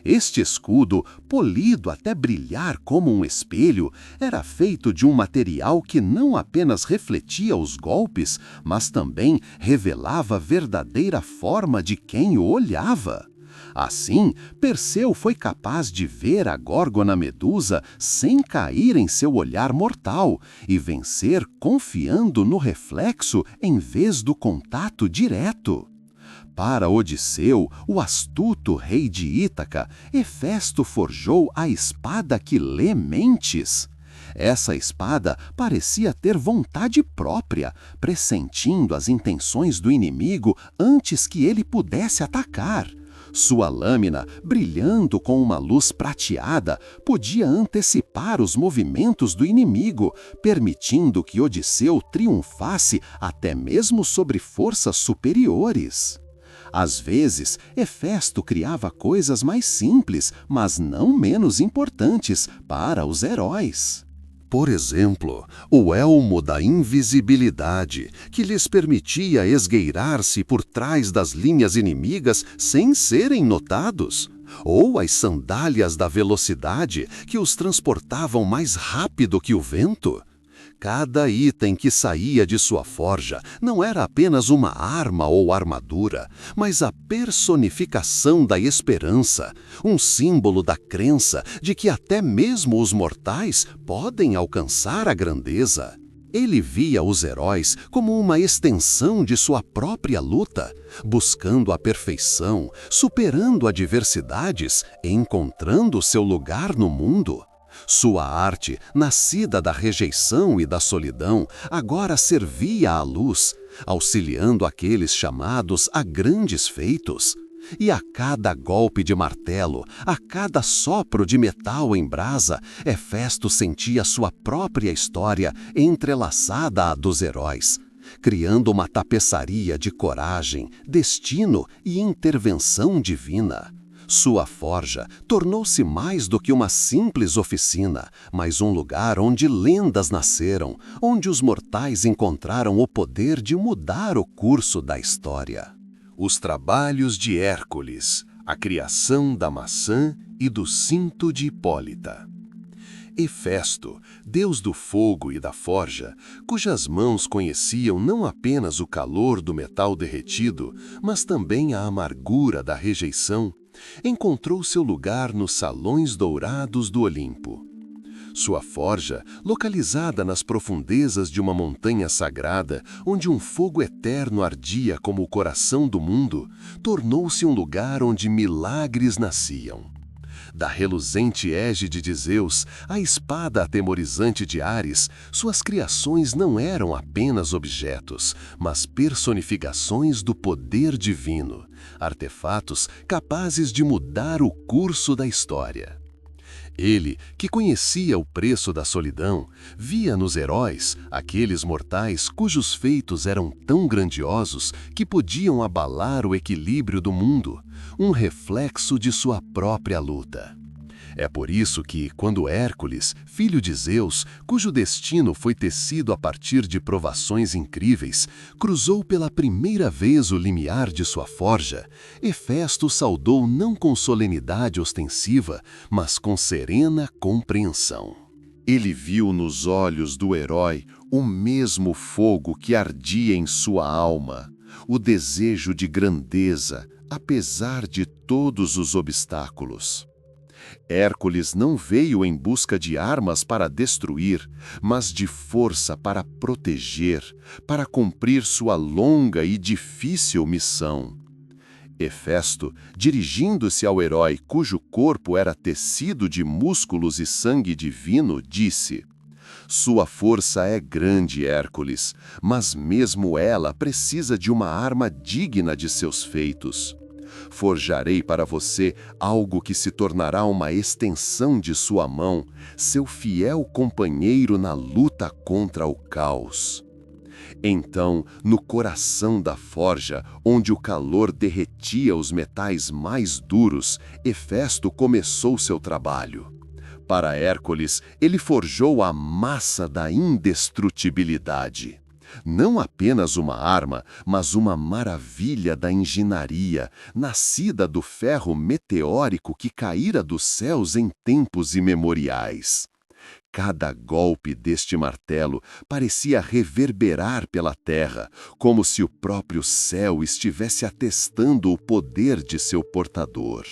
Este escudo, polido até brilhar como um espelho, era feito de um material que não apenas refletia os golpes, mas também revelava a verdadeira forma de quem o olhava. Assim, Perseu foi capaz de ver a Górgona Medusa sem cair em seu olhar mortal e vencer confiando no reflexo em vez do contato direto. Para Odisseu, o astuto rei de Ítaca, Hefesto forjou a espada que lê mentes. Essa espada parecia ter vontade própria, pressentindo as intenções do inimigo antes que ele pudesse atacar. Sua lâmina, brilhando com uma luz prateada, podia antecipar os movimentos do inimigo, permitindo que Odisseu triunfasse até mesmo sobre forças superiores. Às vezes, Hefesto criava coisas mais simples, mas não menos importantes, para os heróis. Por exemplo, o elmo da invisibilidade, que lhes permitia esgueirar-se por trás das linhas inimigas sem serem notados. Ou as sandálias da velocidade, que os transportavam mais rápido que o vento. Cada item que saía de sua forja não era apenas uma arma ou armadura, mas a personificação da esperança, um símbolo da crença de que até mesmo os mortais podem alcançar a grandeza. Ele via os heróis como uma extensão de sua própria luta, buscando a perfeição, superando adversidades, encontrando seu lugar no mundo. Sua arte, nascida da rejeição e da solidão, agora servia à luz, auxiliando aqueles chamados a grandes feitos. E a cada golpe de martelo, a cada sopro de metal em brasa, Hefesto sentia sua própria história entrelaçada à dos heróis, criando uma tapeçaria de coragem, destino e intervenção divina. Sua forja tornou-se mais do que uma simples oficina, mas um lugar onde lendas nasceram, onde os mortais encontraram o poder de mudar o curso da história. Os trabalhos de Hércules, a criação da maçã e do cinto de Hipólita. Hefesto, deus do fogo e da forja, cujas mãos conheciam não apenas o calor do metal derretido, mas também a amargura da rejeição, encontrou seu lugar nos salões dourados do Olimpo. Sua forja, localizada nas profundezas de uma montanha sagrada, onde um fogo eterno ardia como o coração do mundo, tornou-se um lugar onde milagres nasciam. Da reluzente égide de Zeus à espada atemorizante de Ares, suas criações não eram apenas objetos, mas personificações do poder divino, artefatos capazes de mudar o curso da história. Ele, que conhecia o preço da solidão, via nos heróis aqueles mortais cujos feitos eram tão grandiosos que podiam abalar o equilíbrio do mundo, um reflexo de sua própria luta. É por isso que, quando Hércules, filho de Zeus, cujo destino foi tecido a partir de provações incríveis, cruzou pela primeira vez o limiar de sua forja, Hefesto saudou não com solenidade ostensiva, mas com serena compreensão. Ele viu nos olhos do herói o mesmo fogo que ardia em sua alma, o desejo de grandeza, apesar de todos os obstáculos. Hércules não veio em busca de armas para destruir, mas de força para proteger, para cumprir sua longa e difícil missão. Hefesto, dirigindo-se ao herói cujo corpo era tecido de músculos e sangue divino, disse: "Sua força é grande, Hércules, mas mesmo ela precisa de uma arma digna de seus feitos. Forjarei para você algo que se tornará uma extensão de sua mão, seu fiel companheiro na luta contra o caos." Então, no coração da forja, onde o calor derretia os metais mais duros, Hefesto começou seu trabalho. Para Hércules, ele forjou a massa da indestrutibilidade. Não apenas uma arma, mas uma maravilha da engenharia, nascida do ferro meteórico que caíra dos céus em tempos imemoriais. Cada golpe deste martelo parecia reverberar pela terra, como se o próprio céu estivesse atestando o poder de seu portador.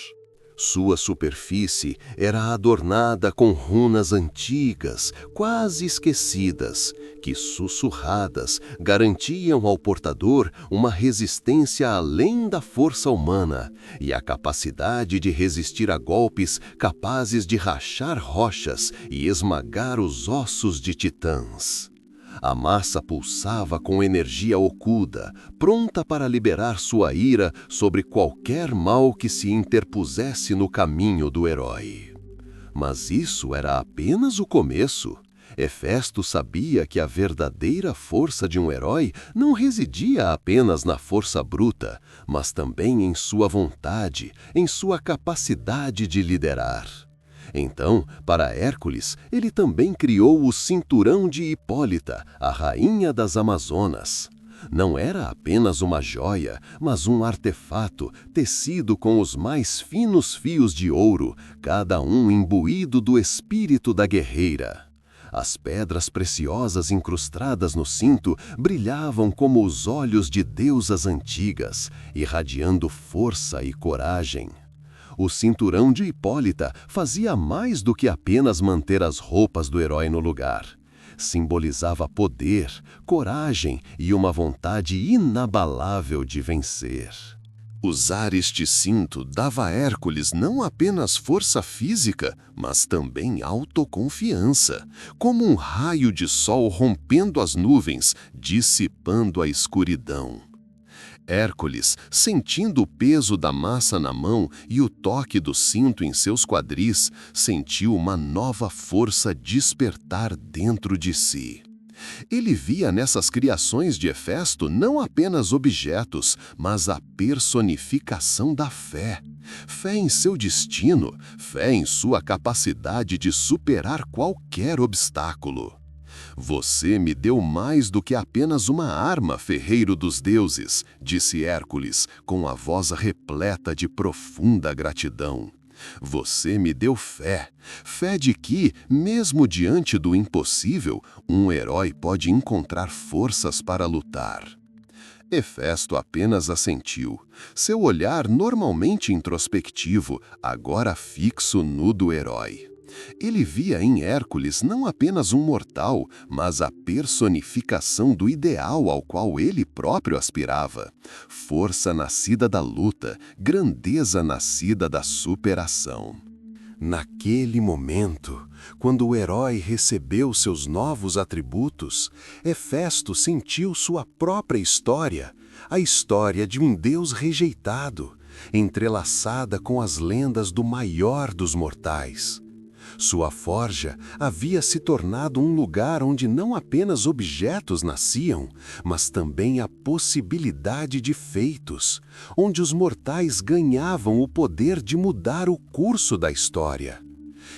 Sua superfície era adornada com runas antigas, quase esquecidas, que, sussurradas, garantiam ao portador uma resistência além da força humana e a capacidade de resistir a golpes capazes de rachar rochas e esmagar os ossos de titãs. A massa pulsava com energia oculta, pronta para liberar sua ira sobre qualquer mal que se interpusesse no caminho do herói. Mas isso era apenas o começo. Hefesto sabia que a verdadeira força de um herói não residia apenas na força bruta, mas também em sua vontade, em sua capacidade de liderar. Então, para Hércules, ele também criou o cinturão de Hipólita, a rainha das Amazonas. Não era apenas uma joia, mas um artefato tecido com os mais finos fios de ouro, cada um imbuído do espírito da guerreira. As pedras preciosas incrustadas no cinto brilhavam como os olhos de deusas antigas, irradiando força e coragem. O cinturão de Hipólita fazia mais do que apenas manter as roupas do herói no lugar. Simbolizava poder, coragem e uma vontade inabalável de vencer. Usar este cinto dava a Hércules não apenas força física, mas também autoconfiança, como um raio de sol rompendo as nuvens, dissipando a escuridão. Hércules, sentindo o peso da massa na mão e o toque do cinto em seus quadris, sentiu uma nova força despertar dentro de si. Ele via nessas criações de Hefesto não apenas objetos, mas a personificação da fé. Fé em seu destino, fé em sua capacidade de superar qualquer obstáculo. "Você me deu mais do que apenas uma arma, ferreiro dos deuses", disse Hércules, com a voz repleta de profunda gratidão. "Você me deu fé, fé de que, mesmo diante do impossível, um herói pode encontrar forças para lutar." Hefesto apenas assentiu, seu olhar normalmente introspectivo, agora fixo no do herói. Ele via em Hércules não apenas um mortal, mas a personificação do ideal ao qual ele próprio aspirava. Força nascida da luta, grandeza nascida da superação. Naquele momento, quando o herói recebeu seus novos atributos, Hefesto sentiu sua própria história, a história de um deus rejeitado, entrelaçada com as lendas do maior dos mortais. Sua forja havia se tornado um lugar onde não apenas objetos nasciam, mas também a possibilidade de feitos, onde os mortais ganhavam o poder de mudar o curso da história.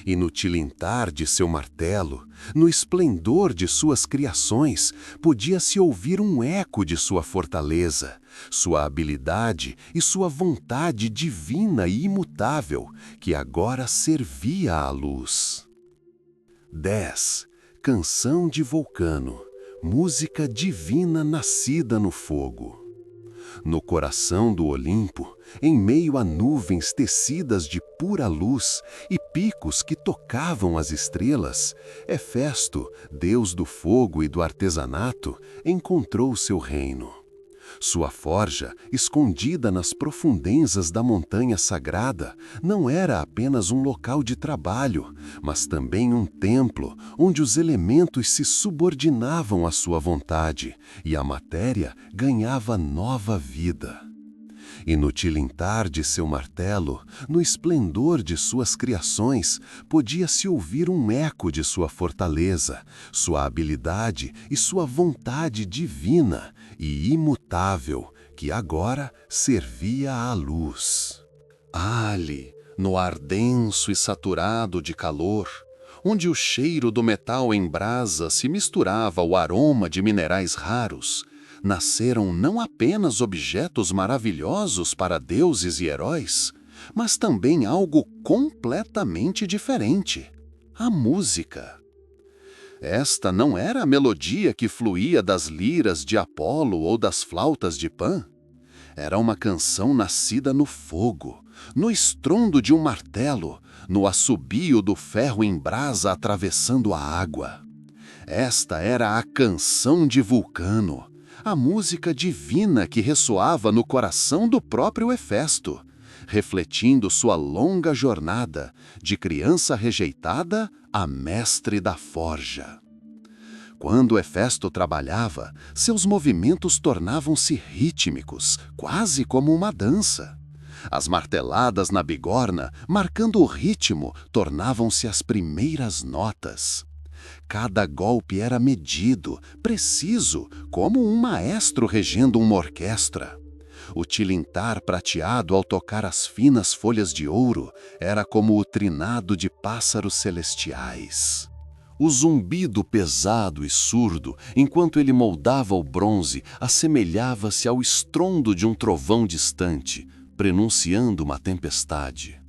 E no tilintar de seu martelo, no esplendor de suas criações, podia-se ouvir um eco de sua fortaleza, sua habilidade e sua vontade divina e imutável, que agora servia à luz. 10. Canção de Vulcano, música divina nascida no fogo. No coração do Olimpo, em meio a nuvens tecidas de pura luz e picos que tocavam as estrelas, Hefesto, deus do fogo e do artesanato, encontrou seu reino. Sua forja, escondida nas profundezas da montanha sagrada, não era apenas um local de trabalho, mas também um templo onde os elementos se subordinavam à sua vontade e a matéria ganhava nova vida. E no tilintar de seu martelo, no esplendor de suas criações, podia-se ouvir um eco de sua fortaleza, sua habilidade e sua vontade divina e imutável, que agora servia à luz. Ali, no ar denso e saturado de calor, onde o cheiro do metal em brasa se misturava ao aroma de minerais raros, nasceram não apenas objetos maravilhosos para deuses e heróis, mas também algo completamente diferente: a música. Esta não era a melodia que fluía das liras de Apolo ou das flautas de Pan. Era uma canção nascida no fogo, no estrondo de um martelo, no assobio do ferro em brasa atravessando a água. Esta era a canção de Vulcano, a música divina que ressoava no coração do próprio Hefesto, refletindo sua longa jornada de criança rejeitada a mestre da forja. Quando Hefesto trabalhava, seus movimentos tornavam-se rítmicos, quase como uma dança. As marteladas na bigorna, marcando o ritmo, tornavam-se as primeiras notas. Cada golpe era medido, preciso, como um maestro regendo uma orquestra. O tilintar prateado ao tocar as finas folhas de ouro era como o trinado de pássaros celestiais. O zumbido pesado e surdo, enquanto ele moldava o bronze, assemelhava-se ao estrondo de um trovão distante, prenunciando uma tempestade.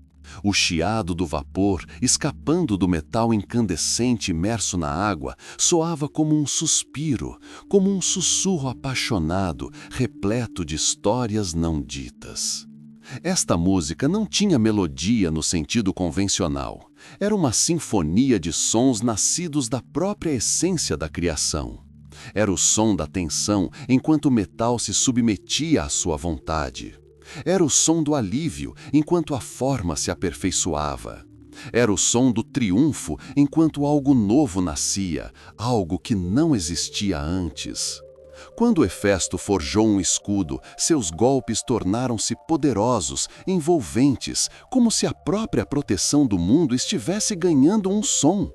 O chiado do vapor, escapando do metal incandescente imerso na água, soava como um suspiro, como um sussurro apaixonado, repleto de histórias não ditas. Esta música não tinha melodia no sentido convencional. Era uma sinfonia de sons nascidos da própria essência da criação. Era o som da tensão enquanto o metal se submetia à sua vontade. Era o som do alívio enquanto a forma se aperfeiçoava. Era o som do triunfo enquanto algo novo nascia, algo que não existia antes. Quando Hefesto forjou um escudo, seus golpes tornaram-se poderosos, envolventes, como se a própria proteção do mundo estivesse ganhando um som.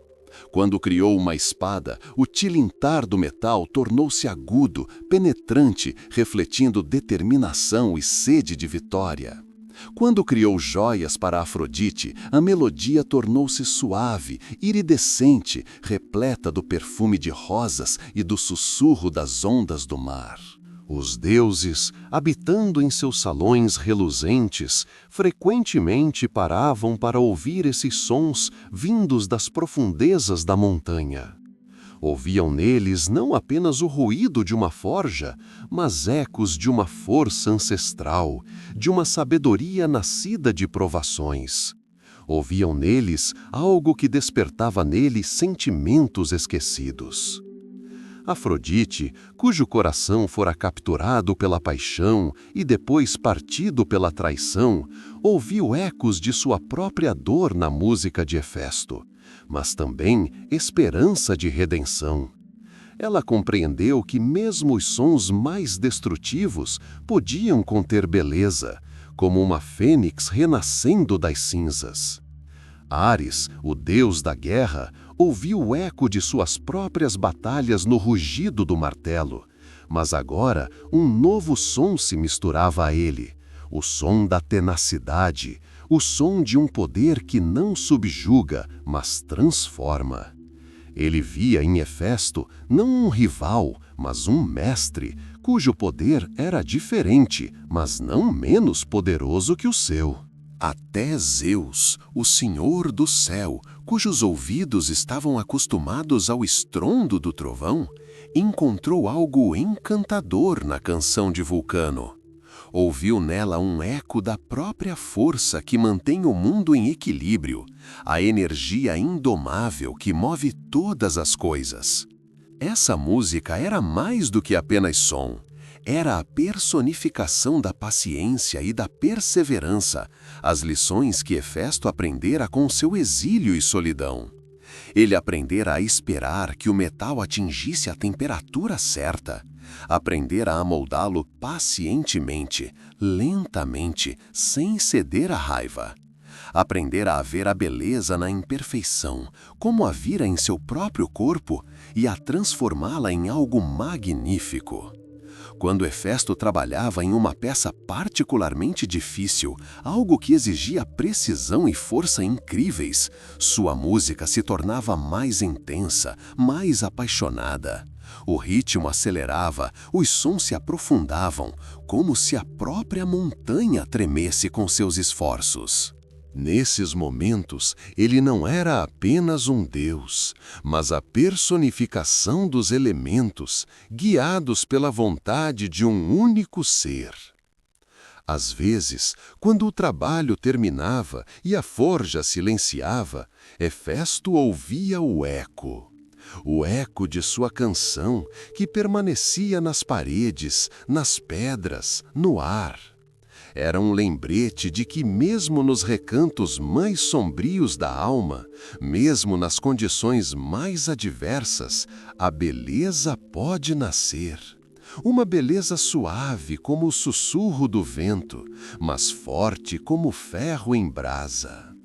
Quando criou uma espada, o tilintar do metal tornou-se agudo, penetrante, refletindo determinação e sede de vitória. Quando criou joias para Afrodite, a melodia tornou-se suave, iridescente, repleta do perfume de rosas e do sussurro das ondas do mar. Os deuses, habitando em seus salões reluzentes, frequentemente paravam para ouvir esses sons vindos das profundezas da montanha. Ouviam neles não apenas o ruído de uma forja, mas ecos de uma força ancestral, de uma sabedoria nascida de provações. Ouviam neles algo que despertava neles sentimentos esquecidos. Afrodite, cujo coração fora capturado pela paixão e depois partido pela traição, ouviu ecos de sua própria dor na música de Hefesto, mas também esperança de redenção. Ela compreendeu que mesmo os sons mais destrutivos podiam conter beleza, como uma fênix renascendo das cinzas. Ares, o deus da guerra, ouviu o eco de suas próprias batalhas no rugido do martelo, mas agora um novo som se misturava a ele, o som da tenacidade, o som de um poder que não subjuga, mas transforma. Ele via em Hefesto não um rival, mas um mestre, cujo poder era diferente, mas não menos poderoso que o seu. Até Zeus, o senhor do céu, cujos ouvidos estavam acostumados ao estrondo do trovão, encontrou algo encantador na canção de Vulcano. Ouviu nela um eco da própria força que mantém o mundo em equilíbrio, a energia indomável que move todas as coisas. Essa música era mais do que apenas som. Era a personificação da paciência e da perseverança, as lições que Hefesto aprendera com seu exílio e solidão. Ele aprendera a esperar que o metal atingisse a temperatura certa, aprendera a moldá-lo pacientemente, lentamente, sem ceder à raiva. Aprendera a ver a beleza na imperfeição, como a vira em seu próprio corpo, e a transformá-la em algo magnífico. Quando Hefesto trabalhava em uma peça particularmente difícil, algo que exigia precisão e força incríveis, sua música se tornava mais intensa, mais apaixonada. O ritmo acelerava, os sons se aprofundavam, como se a própria montanha tremesse com seus esforços. Nesses momentos, ele não era apenas um deus, mas a personificação dos elementos, guiados pela vontade de um único ser. Às vezes, quando o trabalho terminava e a forja silenciava, Hefesto ouvia o eco de sua canção que permanecia nas paredes, nas pedras, no ar. Era um lembrete de que mesmo nos recantos mais sombrios da alma, mesmo nas condições mais adversas, a beleza pode nascer. Uma beleza suave como o sussurro do vento, mas forte como o ferro em brasa.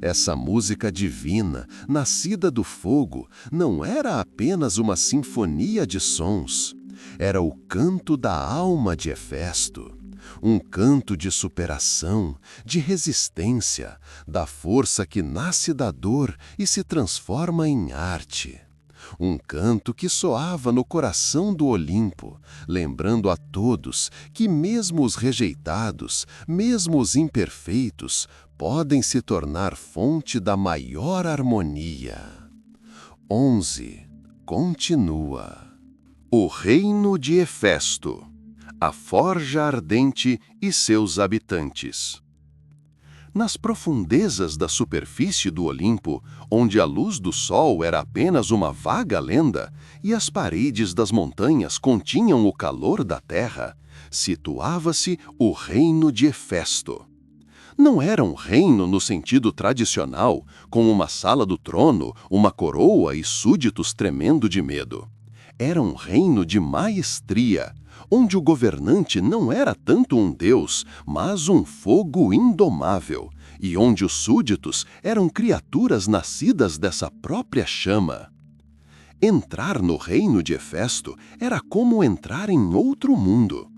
Essa música divina, nascida do fogo, não era apenas uma sinfonia de sons. Era o canto da alma de Hefesto. Um canto de superação, de resistência, da força que nasce da dor e se transforma em arte. Um canto que soava no coração do Olimpo, lembrando a todos que mesmo os rejeitados, mesmo os imperfeitos, podem se tornar fonte da maior harmonia. 11. Continua. O reino de Hefesto. A forja ardente e seus habitantes. Nas profundezas da superfície do Olimpo, onde a luz do sol era apenas uma vaga lenda e as paredes das montanhas continham o calor da terra, situava-se o reino de Hefesto. Não era um reino no sentido tradicional, com uma sala do trono, uma coroa e súditos tremendo de medo. Era um reino de maestria, onde o governante não era tanto um deus, mas um fogo indomável, e onde os súditos eram criaturas nascidas dessa própria chama. Entrar no reino de Hefesto era como entrar em outro mundo.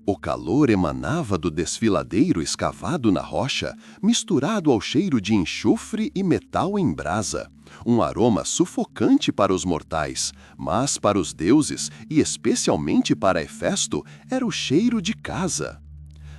O calor emanava do desfiladeiro escavado na rocha, misturado ao cheiro de enxofre e metal em brasa. Um aroma sufocante para os mortais, mas para os deuses, e especialmente para Hefesto, era o cheiro de casa.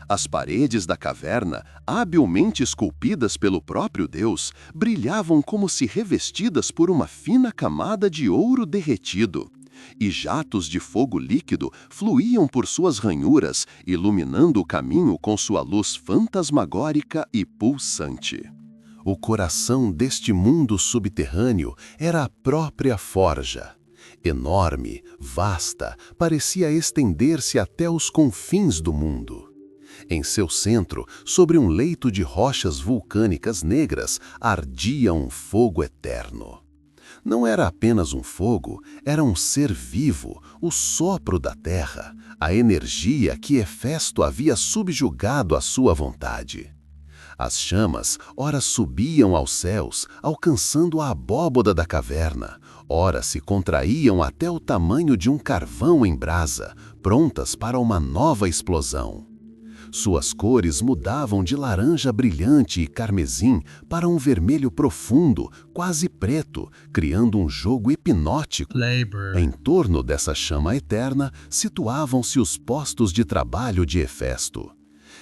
As paredes da caverna, habilmente esculpidas pelo próprio Deus, brilhavam como se revestidas por uma fina camada de ouro derretido. E jatos de fogo líquido fluíam por suas ranhuras, iluminando o caminho com sua luz fantasmagórica e pulsante. O coração deste mundo subterrâneo era a própria forja. Enorme, vasta, parecia estender-se até os confins do mundo. Em seu centro, sobre um leito de rochas vulcânicas negras, ardia um fogo eterno. Não era apenas um fogo, era um ser vivo, o sopro da terra, a energia que Hefesto havia subjugado à sua vontade. As chamas, ora subiam aos céus, alcançando a abóboda da caverna, ora se contraíam até o tamanho de um carvão em brasa, prontas para uma nova explosão. Suas cores mudavam de laranja brilhante e carmesim para um vermelho profundo, quase preto, criando um jogo hipnótico. Em torno dessa chama eterna, situavam-se os postos de trabalho de Hefesto.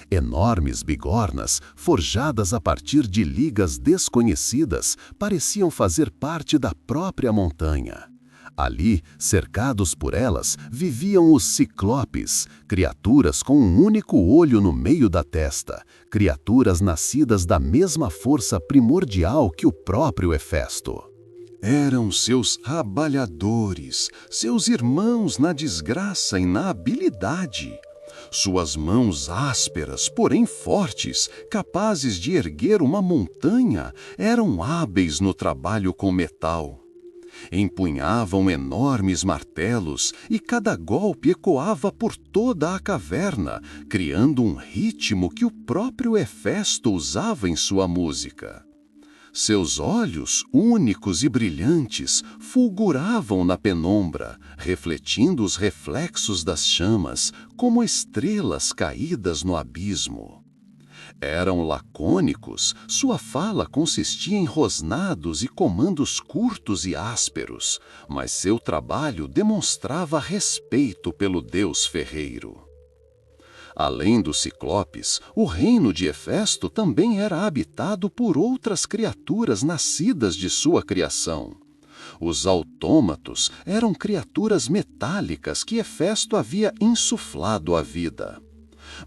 Enormes bigornas, forjadas a partir de ligas desconhecidas, pareciam fazer parte da própria montanha. Ali, cercados por elas, viviam os ciclopes, criaturas com um único olho no meio da testa, criaturas nascidas da mesma força primordial que o próprio Hefesto. Eram seus trabalhadores, seus irmãos na desgraça e na habilidade. Suas mãos ásperas, porém fortes, capazes de erguer uma montanha, eram hábeis no trabalho com metal. Empunhavam enormes martelos e cada golpe ecoava por toda a caverna, criando um ritmo que o próprio Hefesto usava em sua música. Seus olhos, únicos e brilhantes, fulguravam na penumbra, refletindo os reflexos das chamas, como estrelas caídas no abismo. Eram lacônicos, sua fala consistia em rosnados e comandos curtos e ásperos, mas seu trabalho demonstrava respeito pelo deus ferreiro. Além dos ciclopes, o reino de Hefesto também era habitado por outras criaturas nascidas de sua criação. Os autômatos eram criaturas metálicas que Hefesto havia insuflado à vida.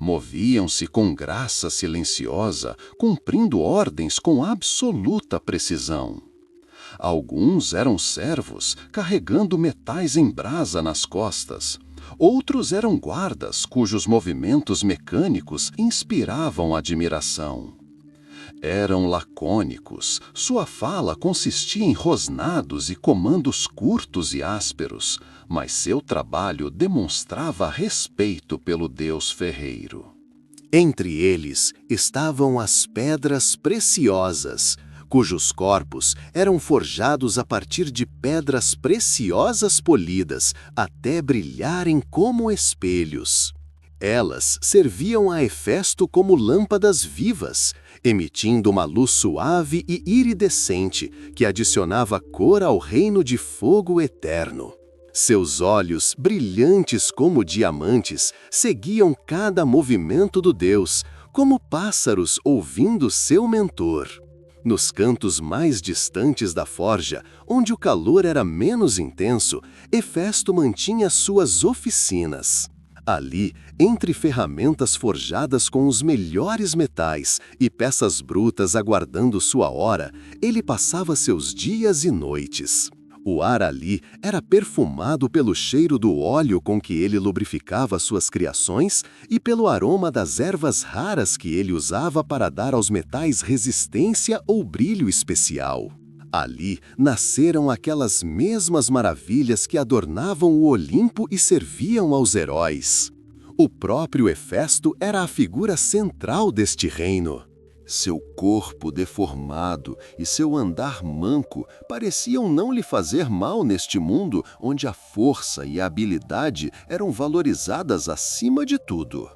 Moviam-se com graça silenciosa, cumprindo ordens com absoluta precisão. Alguns eram servos, carregando metais em brasa nas costas. Outros eram guardas, cujos movimentos mecânicos inspiravam admiração. Eram lacônicos, sua fala consistia em rosnados e comandos curtos e ásperos, mas seu trabalho demonstrava respeito pelo deus ferreiro. Entre eles estavam as pedras preciosas, cujos corpos eram forjados a partir de pedras preciosas polidas, até brilharem como espelhos. Elas serviam a Hefesto como lâmpadas vivas, emitindo uma luz suave e iridescente que adicionava cor ao reino de fogo eterno. Seus olhos, brilhantes como diamantes, seguiam cada movimento do deus, como pássaros ouvindo seu mentor. Nos cantos mais distantes da forja, onde o calor era menos intenso, Hefesto mantinha suas oficinas. Ali, entre ferramentas forjadas com os melhores metais e peças brutas aguardando sua hora, ele passava seus dias e noites. O ar ali era perfumado pelo cheiro do óleo com que ele lubrificava suas criações e pelo aroma das ervas raras que ele usava para dar aos metais resistência ou brilho especial. Ali nasceram aquelas mesmas maravilhas que adornavam o Olimpo e serviam aos heróis. O próprio Hefesto era a figura central deste reino. Seu corpo deformado e seu andar manco pareciam não lhe fazer mal neste mundo onde a força e a habilidade eram valorizadas acima de tudo.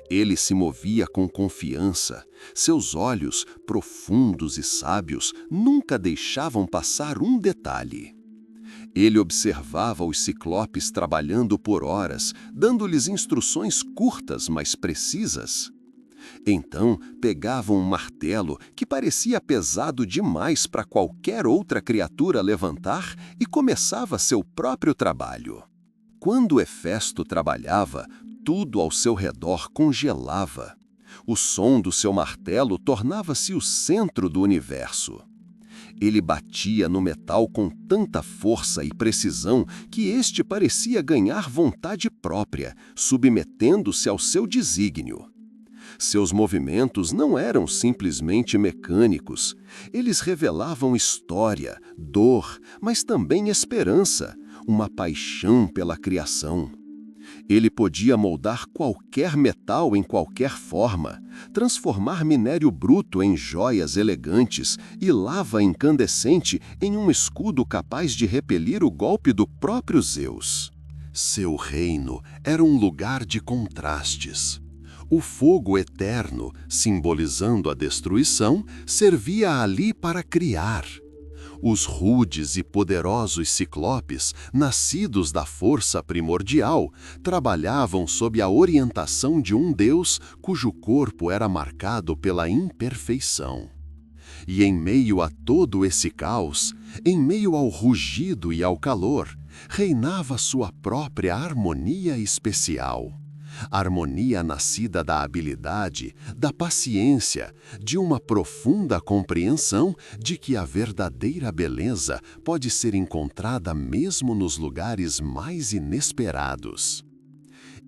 Ele se movia com confiança. Seus olhos, profundos e sábios, nunca deixavam passar um detalhe. Ele observava os ciclopes trabalhando por horas, dando-lhes instruções curtas, mas precisas. Então, pegava um martelo que parecia pesado demais para qualquer outra criatura levantar e começava seu próprio trabalho. Quando Hefesto trabalhava, tudo ao seu redor congelava. O som do seu martelo tornava-se o centro do universo. Ele batia no metal com tanta força e precisão que este parecia ganhar vontade própria, submetendo-se ao seu desígnio. Seus movimentos não eram simplesmente mecânicos. Eles revelavam história, dor, mas também esperança, uma paixão pela criação. Ele podia moldar qualquer metal em qualquer forma, transformar minério bruto em joias elegantes e lava incandescente em um escudo capaz de repelir o golpe do próprio Zeus. Seu reino era um lugar de contrastes. O fogo eterno, simbolizando a destruição, servia ali para criar. Os rudes e poderosos ciclopes, nascidos da força primordial, trabalhavam sob a orientação de um Deus cujo corpo era marcado pela imperfeição. E em meio a todo esse caos, em meio ao rugido e ao calor, reinava sua própria harmonia especial. Harmonia nascida da habilidade, da paciência, de uma profunda compreensão de que a verdadeira beleza pode ser encontrada mesmo nos lugares mais inesperados.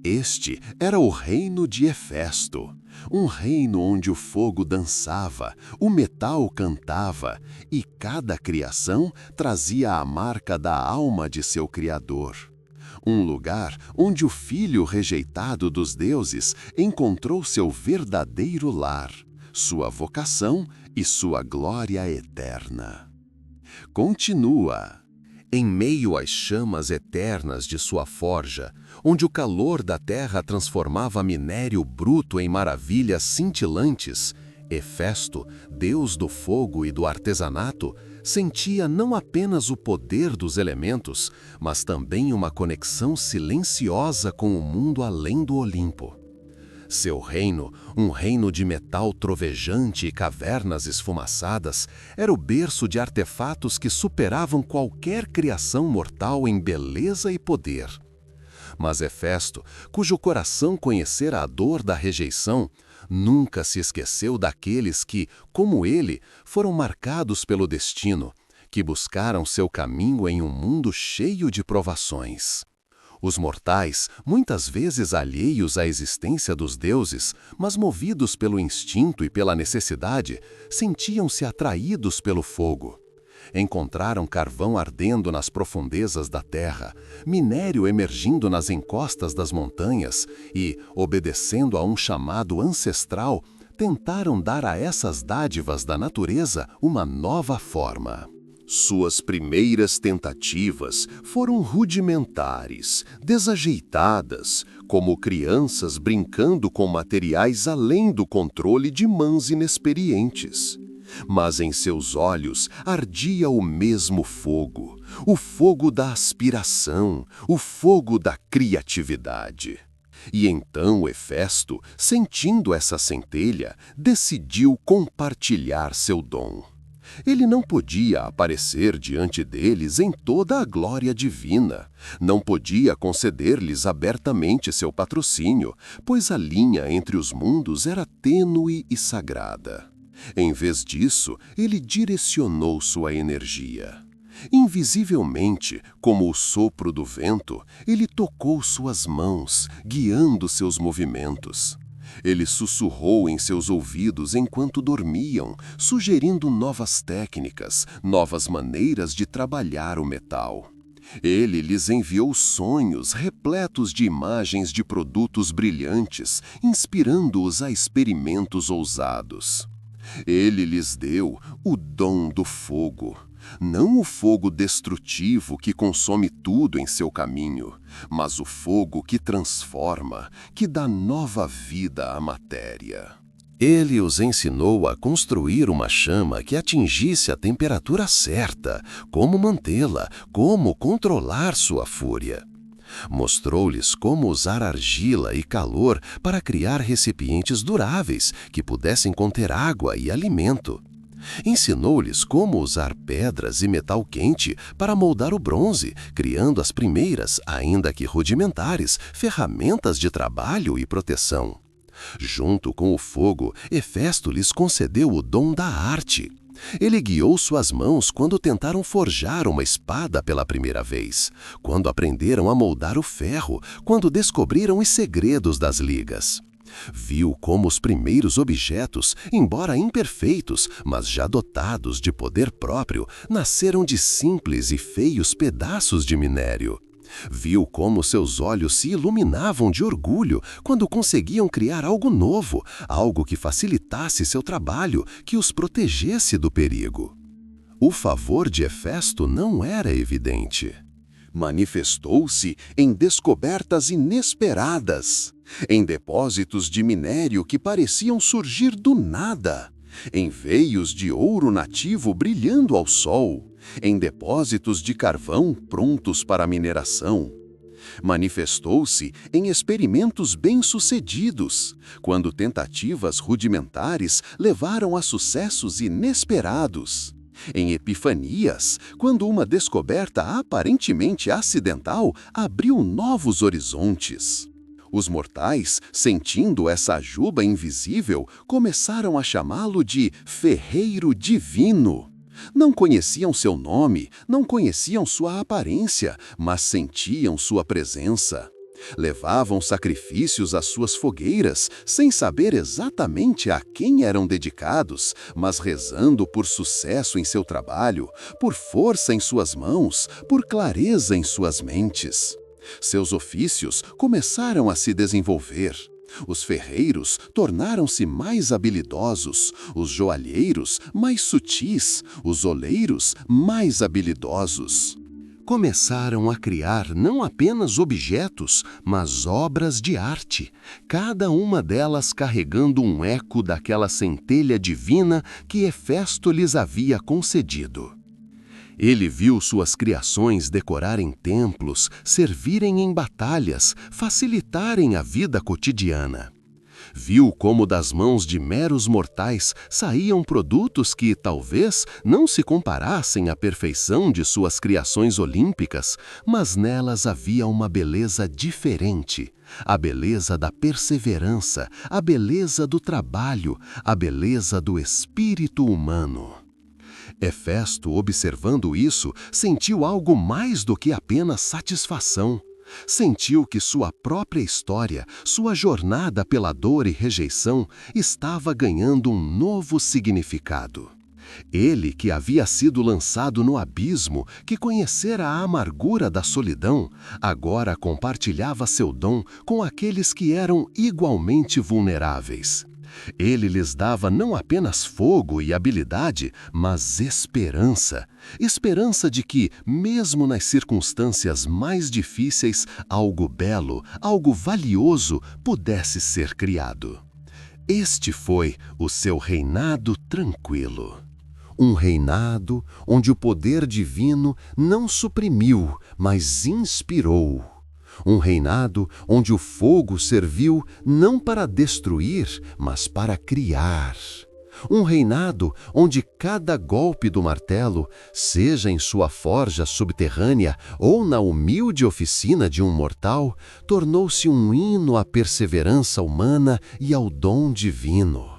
Este era o reino de Hefesto, um reino onde o fogo dançava, o metal cantava e cada criação trazia a marca da alma de seu Criador. Um lugar onde o filho rejeitado dos deuses encontrou seu verdadeiro lar, sua vocação e sua glória eterna. Continua. Em meio às chamas eternas de sua forja, onde o calor da terra transformava minério bruto em maravilhas cintilantes, Hefesto, deus do fogo e do artesanato, sentia não apenas o poder dos elementos, mas também uma conexão silenciosa com o mundo além do Olimpo. Seu reino, um reino de metal trovejante e cavernas esfumaçadas, era o berço de artefatos que superavam qualquer criação mortal em beleza e poder. Mas Hefesto, cujo coração conhecera a dor da rejeição, nunca se esqueceu daqueles que, como ele, foram marcados pelo destino, que buscaram seu caminho em um mundo cheio de provações. Os mortais, muitas vezes alheios à existência dos deuses, mas movidos pelo instinto e pela necessidade, sentiam-se atraídos pelo fogo. Encontraram carvão ardendo nas profundezas da terra, minério emergindo nas encostas das montanhas e, obedecendo a um chamado ancestral, tentaram dar a essas dádivas da natureza uma nova forma. Suas primeiras tentativas foram rudimentares, desajeitadas, como crianças brincando com materiais além do controle de mãos inexperientes. Mas em seus olhos ardia o mesmo fogo, o fogo da aspiração, o fogo da criatividade. E então Hefesto, sentindo essa centelha, decidiu compartilhar seu dom. Ele não podia aparecer diante deles em toda a glória divina. Não podia conceder-lhes abertamente seu patrocínio, pois a linha entre os mundos era tênue e sagrada. Em vez disso, ele direcionou sua energia. Invisivelmente, como o sopro do vento, ele tocou suas mãos, guiando seus movimentos. Ele sussurrou em seus ouvidos enquanto dormiam, sugerindo novas técnicas, novas maneiras de trabalhar o metal. Ele lhes enviou sonhos repletos de imagens de produtos brilhantes, inspirando-os a experimentos ousados. Ele lhes deu o dom do fogo, não o fogo destrutivo que consome tudo em seu caminho, mas o fogo que transforma, que dá nova vida à matéria. Ele os ensinou a construir uma chama que atingisse a temperatura certa, como mantê-la, como controlar sua fúria. Mostrou-lhes como usar argila e calor para criar recipientes duráveis que pudessem conter água e alimento. Ensinou-lhes como usar pedras e metal quente para moldar o bronze, criando as primeiras, ainda que rudimentares, ferramentas de trabalho e proteção. Junto com o fogo, Hefesto lhes concedeu o dom da arte. Ele guiou suas mãos quando tentaram forjar uma espada pela primeira vez, quando aprenderam a moldar o ferro, quando descobriram os segredos das ligas. Viu como os primeiros objetos, embora imperfeitos, mas já dotados de poder próprio, nasceram de simples e feios pedaços de minério. Viu como seus olhos se iluminavam de orgulho quando conseguiam criar algo novo, algo que facilitasse seu trabalho, que os protegesse do perigo. O favor de Hefesto não era evidente. Manifestou-se em descobertas inesperadas, em depósitos de minério que pareciam surgir do nada, em veios de ouro nativo brilhando ao sol, em depósitos de carvão prontos para mineração. Manifestou-se em experimentos bem-sucedidos, quando tentativas rudimentares levaram a sucessos inesperados. Em epifanias, quando uma descoberta aparentemente acidental abriu novos horizontes. Os mortais, sentindo essa ajuba invisível, começaram a chamá-lo de Ferreiro Divino. Não conheciam seu nome, não conheciam sua aparência, mas sentiam sua presença. Levavam sacrifícios às suas fogueiras, sem saber exatamente a quem eram dedicados, mas rezando por sucesso em seu trabalho, por força em suas mãos, por clareza em suas mentes. Seus ofícios começaram a se desenvolver. Os ferreiros tornaram-se mais habilidosos, os joalheiros mais sutis, os oleiros mais habilidosos. Começaram a criar não apenas objetos, mas obras de arte, cada uma delas carregando um eco daquela centelha divina que Hefesto lhes havia concedido. Ele viu suas criações decorarem templos, servirem em batalhas, facilitarem a vida cotidiana. Viu como das mãos de meros mortais saíam produtos que, talvez, não se comparassem à perfeição de suas criações olímpicas, mas nelas havia uma beleza diferente, a beleza da perseverança, a beleza do trabalho, a beleza do espírito humano. Hefesto, observando isso, sentiu algo mais do que apenas satisfação. Sentiu que sua própria história, sua jornada pela dor e rejeição, estava ganhando um novo significado. Ele, que havia sido lançado no abismo, que conhecera a amargura da solidão, agora compartilhava seu dom com aqueles que eram igualmente vulneráveis. Ele lhes dava não apenas fogo e habilidade, mas esperança. Esperança de que, mesmo nas circunstâncias mais difíceis, algo belo, algo valioso pudesse ser criado. Este foi o seu reinado tranquilo. Um reinado onde o poder divino não suprimiu, mas inspirou. Um reinado onde o fogo serviu não para destruir, mas para criar. Um reinado onde cada golpe do martelo, seja em sua forja subterrânea ou na humilde oficina de um mortal, tornou-se um hino à perseverança humana e ao dom divino.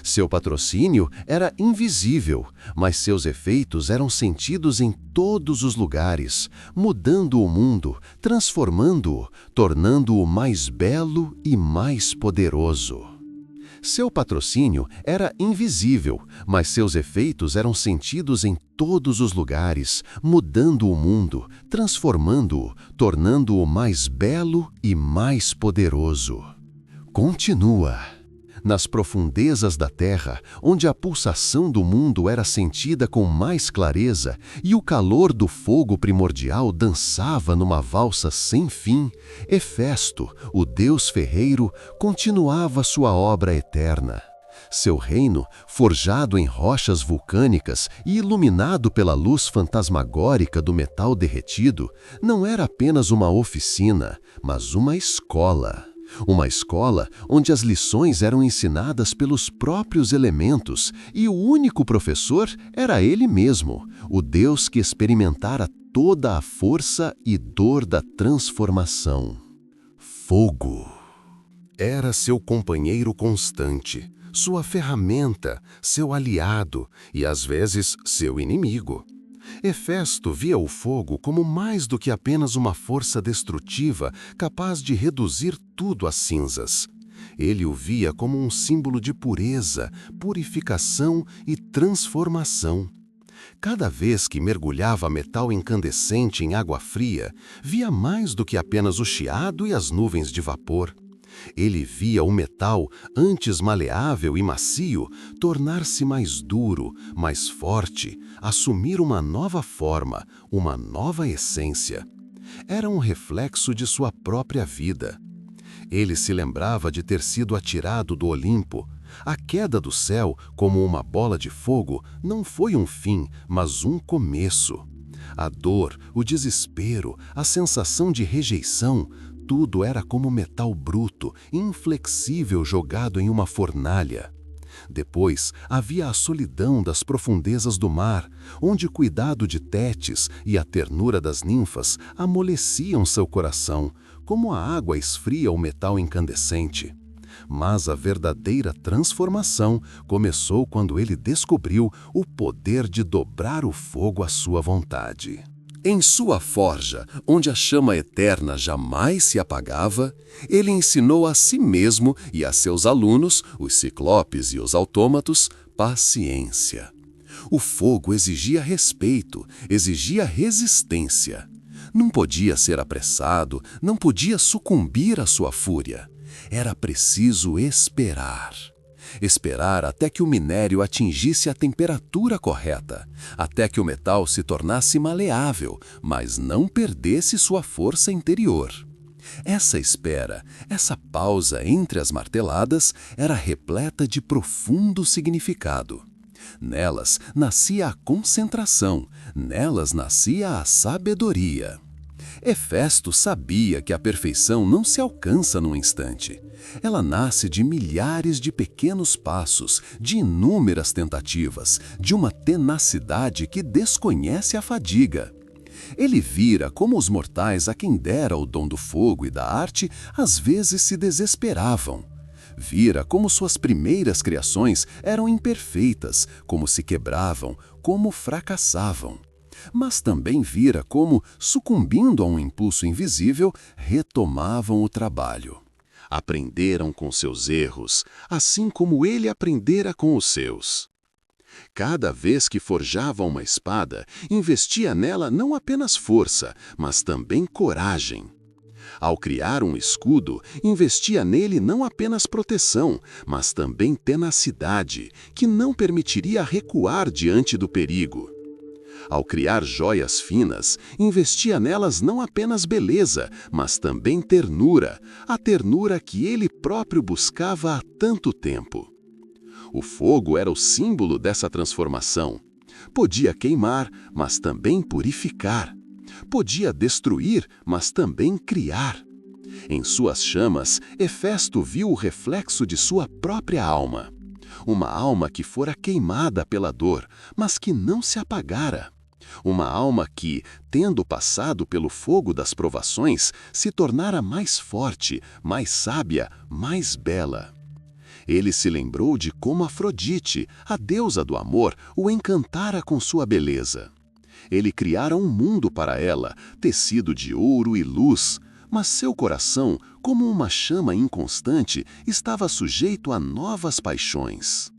Seu patrocínio era invisível, mas seus efeitos eram sentidos em todos os lugares, mudando o mundo, transformando-o, tornando-o mais belo e mais poderoso. Seu patrocínio era invisível, mas seus efeitos eram sentidos em todos os lugares, mudando o mundo, transformando-o, tornando-o mais belo e mais poderoso. Continua. Nas profundezas da terra, onde a pulsação do mundo era sentida com mais clareza e o calor do fogo primordial dançava numa valsa sem fim, Hefesto, o deus ferreiro, continuava sua obra eterna. Seu reino, forjado em rochas vulcânicas e iluminado pela luz fantasmagórica do metal derretido, não era apenas uma oficina, mas uma escola. Uma escola onde as lições eram ensinadas pelos próprios elementos e o único professor era ele mesmo, o Deus que experimentara toda a força e dor da transformação. Fogo era seu companheiro constante, sua ferramenta, seu aliado e, às vezes, seu inimigo. Hefesto via o fogo como mais do que apenas uma força destrutiva capaz de reduzir tudo a cinzas. Ele o via como um símbolo de pureza, purificação e transformação. Cada vez que mergulhava metal incandescente em água fria, via mais do que apenas o chiado e as nuvens de vapor. Ele via o metal, antes maleável e macio, tornar-se mais duro, mais forte, assumir uma nova forma, uma nova essência. Era um reflexo de sua própria vida. Ele se lembrava de ter sido atirado do Olimpo. A queda do céu, como uma bola de fogo, não foi um fim, mas um começo. A dor, o desespero, a sensação de rejeição, tudo era como metal bruto, inflexível jogado em uma fornalha. Depois, havia a solidão das profundezas do mar, onde o cuidado de Tétis e a ternura das ninfas amoleciam seu coração, como a água esfria o metal incandescente. Mas a verdadeira transformação começou quando ele descobriu o poder de dobrar o fogo à sua vontade. Em sua forja, onde a chama eterna jamais se apagava, ele ensinou a si mesmo e a seus alunos, os ciclopes e os autômatos, paciência. O fogo exigia respeito, exigia resistência. Não podia ser apressado, não podia sucumbir à sua fúria. Era preciso esperar. Esperar até que o minério atingisse a temperatura correta, até que o metal se tornasse maleável, mas não perdesse sua força interior. Essa espera, essa pausa entre as marteladas, era repleta de profundo significado. Nelas nascia a concentração, nelas nascia a sabedoria. Hefesto sabia que a perfeição não se alcança num instante. Ela nasce de milhares de pequenos passos, de inúmeras tentativas, de uma tenacidade que desconhece a fadiga. Ele vira como os mortais a quem dera o dom do fogo e da arte às vezes se desesperavam. Vira como suas primeiras criações eram imperfeitas, como se quebravam, como fracassavam. Mas também vira como, sucumbindo a um impulso invisível, retomavam o trabalho. Aprenderam com seus erros, assim como ele aprendera com os seus. Cada vez que forjava uma espada, investia nela não apenas força, mas também coragem. Ao criar um escudo, investia nele não apenas proteção, mas também tenacidade, que não permitiria recuar diante do perigo. Ao criar joias finas, investia nelas não apenas beleza, mas também ternura, a ternura que ele próprio buscava há tanto tempo. O fogo era o símbolo dessa transformação. Podia queimar, mas também purificar. Podia destruir, mas também criar. Em suas chamas, Hefesto viu o reflexo de sua própria alma. Uma alma que fora queimada pela dor, mas que não se apagara. Uma alma que, tendo passado pelo fogo das provações, se tornara mais forte, mais sábia, mais bela. Ele se lembrou de como Afrodite, a deusa do amor, o encantara com sua beleza. Ele criara um mundo para ela, tecido de ouro e luz, mas seu coração, como uma chama inconstante, estava sujeito a novas paixões.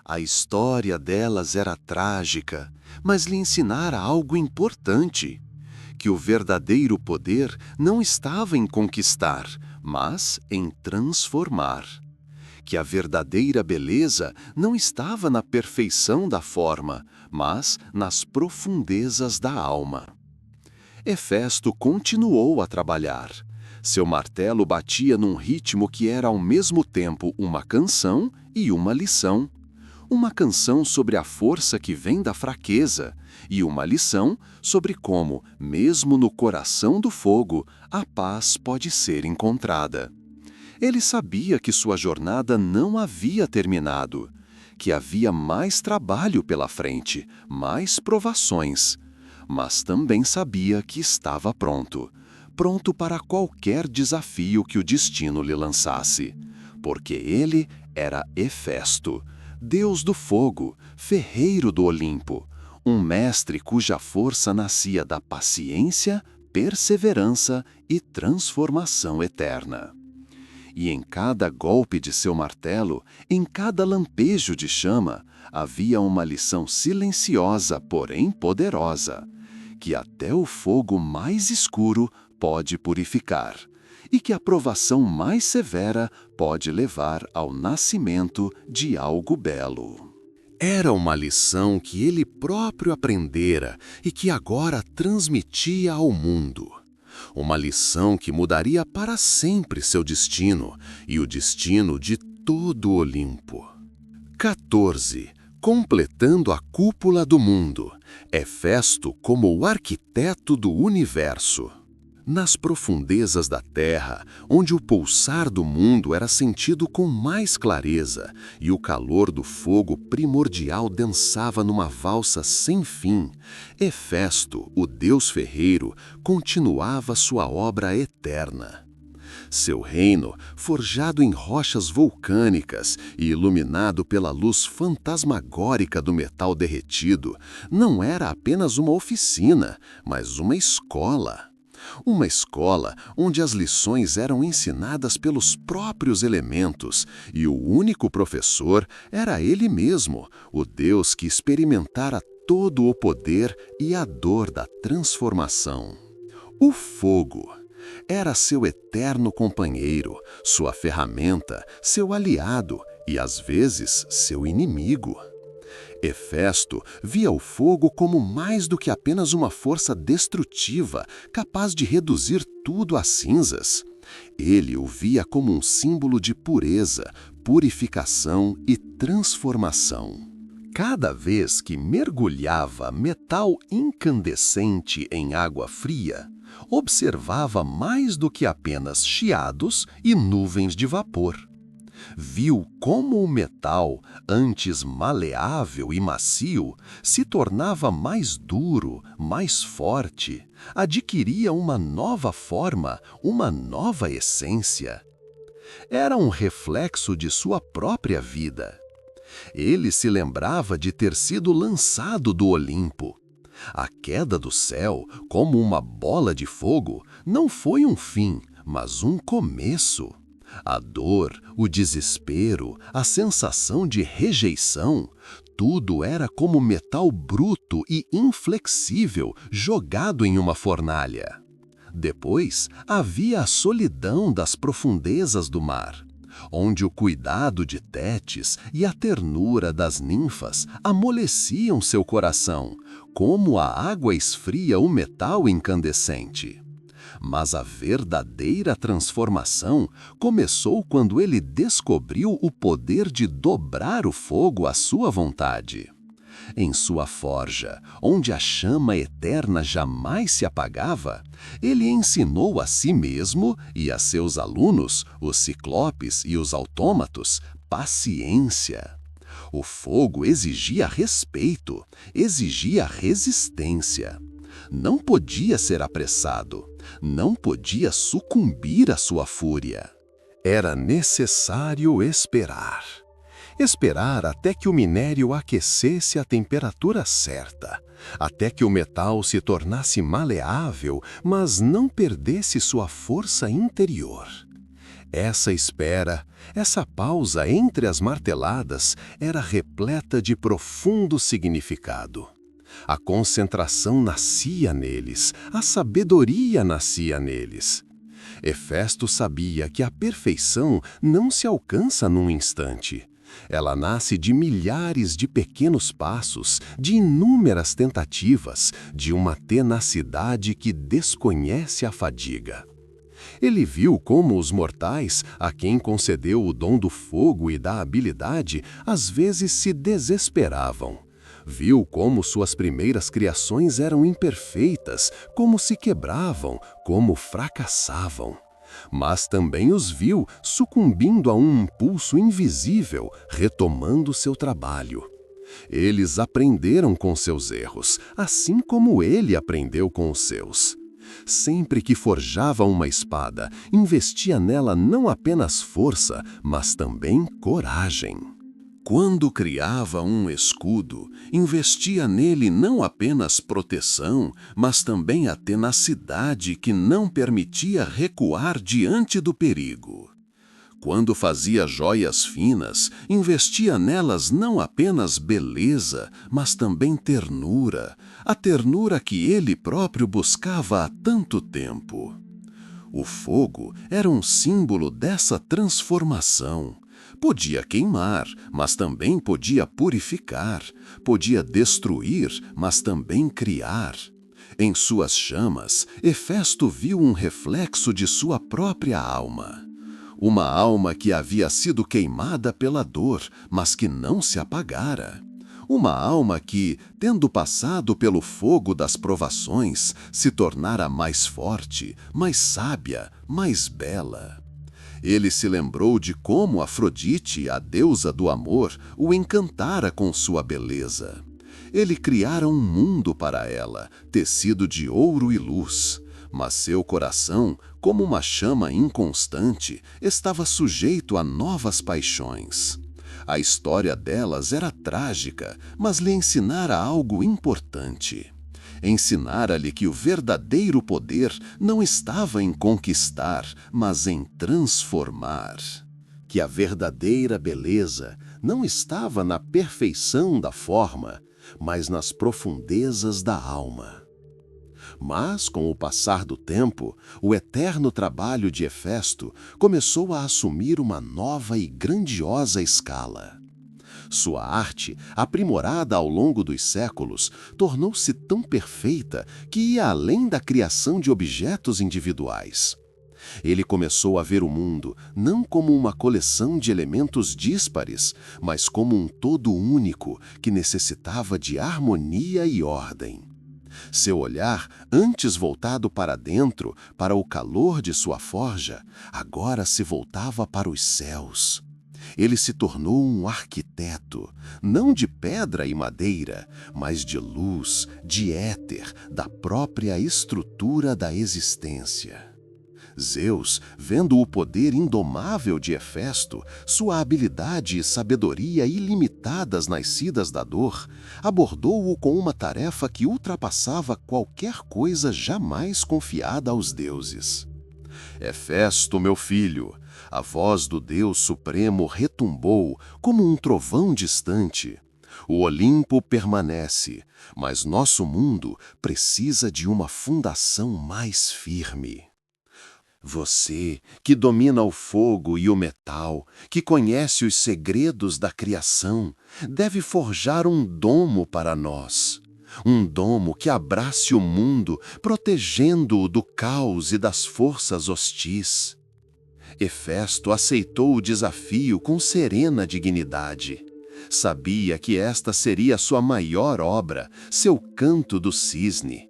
A história delas era trágica, mas lhe ensinara algo importante, que o verdadeiro poder não estava em conquistar, mas em transformar. Que a verdadeira beleza não estava na perfeição da forma, mas nas profundezas da alma. Hefesto continuou a trabalhar. Seu martelo batia num ritmo que era ao mesmo tempo uma canção e uma lição. Uma canção sobre a força que vem da fraqueza e uma lição sobre como, mesmo no coração do fogo, a paz pode ser encontrada. Ele sabia que sua jornada não havia terminado, que havia mais trabalho pela frente, mais provações, mas também sabia que estava pronto, pronto para qualquer desafio que o destino lhe lançasse, porque ele era Hefesto, deus do fogo, ferreiro do Olimpo, um mestre cuja força nascia da paciência, perseverança e transformação eterna. E em cada golpe de seu martelo, em cada lampejo de chama, havia uma lição silenciosa, porém poderosa, que até o fogo mais escuro pode purificar, e que a provação mais severa pode levar ao nascimento de algo belo. Era uma lição que ele próprio aprendera e que agora transmitia ao mundo. Uma lição que mudaria para sempre seu destino e o destino de todo o Olimpo. 14. Completando a cúpula do mundo, Hefesto como o arquiteto do universo. Nas profundezas da Terra, onde o pulsar do mundo era sentido com mais clareza e o calor do fogo primordial dançava numa valsa sem fim, Hefesto, o deus ferreiro, continuava sua obra eterna. Seu reino, forjado em rochas vulcânicas e iluminado pela luz fantasmagórica do metal derretido, não era apenas uma oficina, mas uma escola. Uma escola onde as lições eram ensinadas pelos próprios elementos e o único professor era ele mesmo, o Deus que experimentara todo o poder e a dor da transformação. O fogo era seu eterno companheiro, sua ferramenta, seu aliado e, às vezes, seu inimigo. Hefesto via o fogo como mais do que apenas uma força destrutiva, capaz de reduzir tudo a cinzas. Ele o via como um símbolo de pureza, purificação e transformação. Cada vez que mergulhava metal incandescente em água fria, observava mais do que apenas chiados e nuvens de vapor. Viu como o metal, antes maleável e macio, se tornava mais duro, mais forte, adquiria uma nova forma, uma nova essência. Era um reflexo de sua própria vida. Ele se lembrava de ter sido lançado do Olimpo. A queda do céu, como uma bola de fogo, não foi um fim, mas um começo. A dor, o desespero, a sensação de rejeição, tudo era como metal bruto e inflexível jogado em uma fornalha. Depois, havia a solidão das profundezas do mar, onde o cuidado de Tétis e a ternura das ninfas amoleciam seu coração, como a água esfria o metal incandescente. Mas a verdadeira transformação começou quando ele descobriu o poder de dobrar o fogo à sua vontade. Em sua forja, onde a chama eterna jamais se apagava, ele ensinou a si mesmo e a seus alunos, os ciclopes e os autômatos, paciência. O fogo exigia respeito, exigia resistência. Não podia ser apressado, não podia sucumbir à sua fúria. Era necessário esperar. Esperar até que o minério aquecesse a temperatura certa, até que o metal se tornasse maleável, mas não perdesse sua força interior. Essa espera, essa pausa entre as marteladas, era repleta de profundo significado. A concentração nascia neles, a sabedoria nascia neles. Hefesto sabia que a perfeição não se alcança num instante. Ela nasce de milhares de pequenos passos, de inúmeras tentativas, de uma tenacidade que desconhece a fadiga. Ele viu como os mortais, a quem concedeu o dom do fogo e da habilidade, às vezes se desesperavam. Viu como suas primeiras criações eram imperfeitas, como se quebravam, como fracassavam. Mas também os viu sucumbindo a um impulso invisível, retomando seu trabalho. Eles aprenderam com seus erros, assim como ele aprendeu com os seus. Sempre que forjava uma espada, investia nela não apenas força, mas também coragem. Quando criava um escudo, investia nele não apenas proteção, mas também a tenacidade que não permitia recuar diante do perigo. Quando fazia joias finas, investia nelas não apenas beleza, mas também ternura, a ternura que ele próprio buscava há tanto tempo. O fogo era um símbolo dessa transformação. Podia queimar, mas também podia purificar. Podia destruir, mas também criar. Em suas chamas, Hefesto viu um reflexo de sua própria alma. Uma alma que havia sido queimada pela dor, mas que não se apagara. Uma alma que, tendo passado pelo fogo das provações, se tornara mais forte, mais sábia, mais bela. Ele se lembrou de como Afrodite, a deusa do amor, o encantara com sua beleza. Ele criara um mundo para ela, tecido de ouro e luz. Mas seu coração, como uma chama inconstante, estava sujeito a novas paixões. A história delas era trágica, mas lhe ensinara algo importante. Ensinara-lhe que o verdadeiro poder não estava em conquistar, mas em transformar. Que a verdadeira beleza não estava na perfeição da forma, mas nas profundezas da alma. Mas, com o passar do tempo, o eterno trabalho de Hefesto começou a assumir uma nova e grandiosa escala. Sua arte, aprimorada ao longo dos séculos, tornou-se tão perfeita que ia além da criação de objetos individuais. Ele começou a ver o mundo não como uma coleção de elementos díspares, mas como um todo único que necessitava de harmonia e ordem. Seu olhar, antes voltado para dentro, para o calor de sua forja, agora se voltava para os céus. Ele se tornou um arquiteto, não de pedra e madeira, mas de luz, de éter, da própria estrutura da existência. Zeus, vendo o poder indomável de Hefesto, sua habilidade e sabedoria ilimitadas nascidas da dor, abordou-o com uma tarefa que ultrapassava qualquer coisa jamais confiada aos deuses. Hefesto, meu filho, a voz do Deus Supremo retumbou como um trovão distante. O Olimpo permanece, mas nosso mundo precisa de uma fundação mais firme. Você, que domina o fogo e o metal, que conhece os segredos da criação, deve forjar um domo para nós. Um domo que abrace o mundo, protegendo-o do caos e das forças hostis. Hefesto aceitou o desafio com serena dignidade. Sabia que esta seria sua maior obra, seu canto do cisne.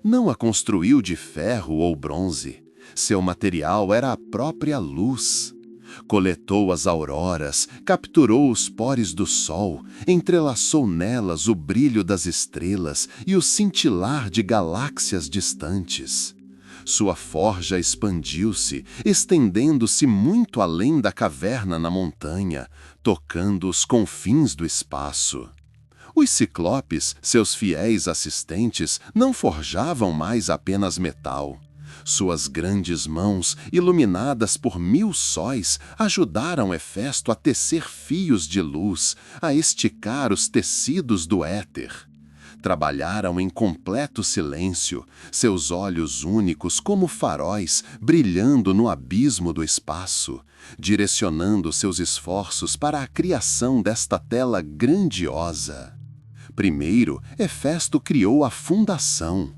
Não a construiu de ferro ou bronze. Seu material era a própria luz. Coletou as auroras, capturou os pores do sol, entrelaçou nelas o brilho das estrelas e o cintilar de galáxias distantes. Sua forja expandiu-se, estendendo-se muito além da caverna na montanha, tocando os confins do espaço. Os ciclopes, seus fiéis assistentes, não forjavam mais apenas metal. Suas grandes mãos, iluminadas por 1000 sóis, ajudaram Hefesto a tecer fios de luz, a esticar os tecidos do éter. Trabalharam em completo silêncio, seus olhos únicos como faróis brilhando no abismo do espaço, direcionando seus esforços para a criação desta tela grandiosa. Primeiro, Hefesto criou a fundação.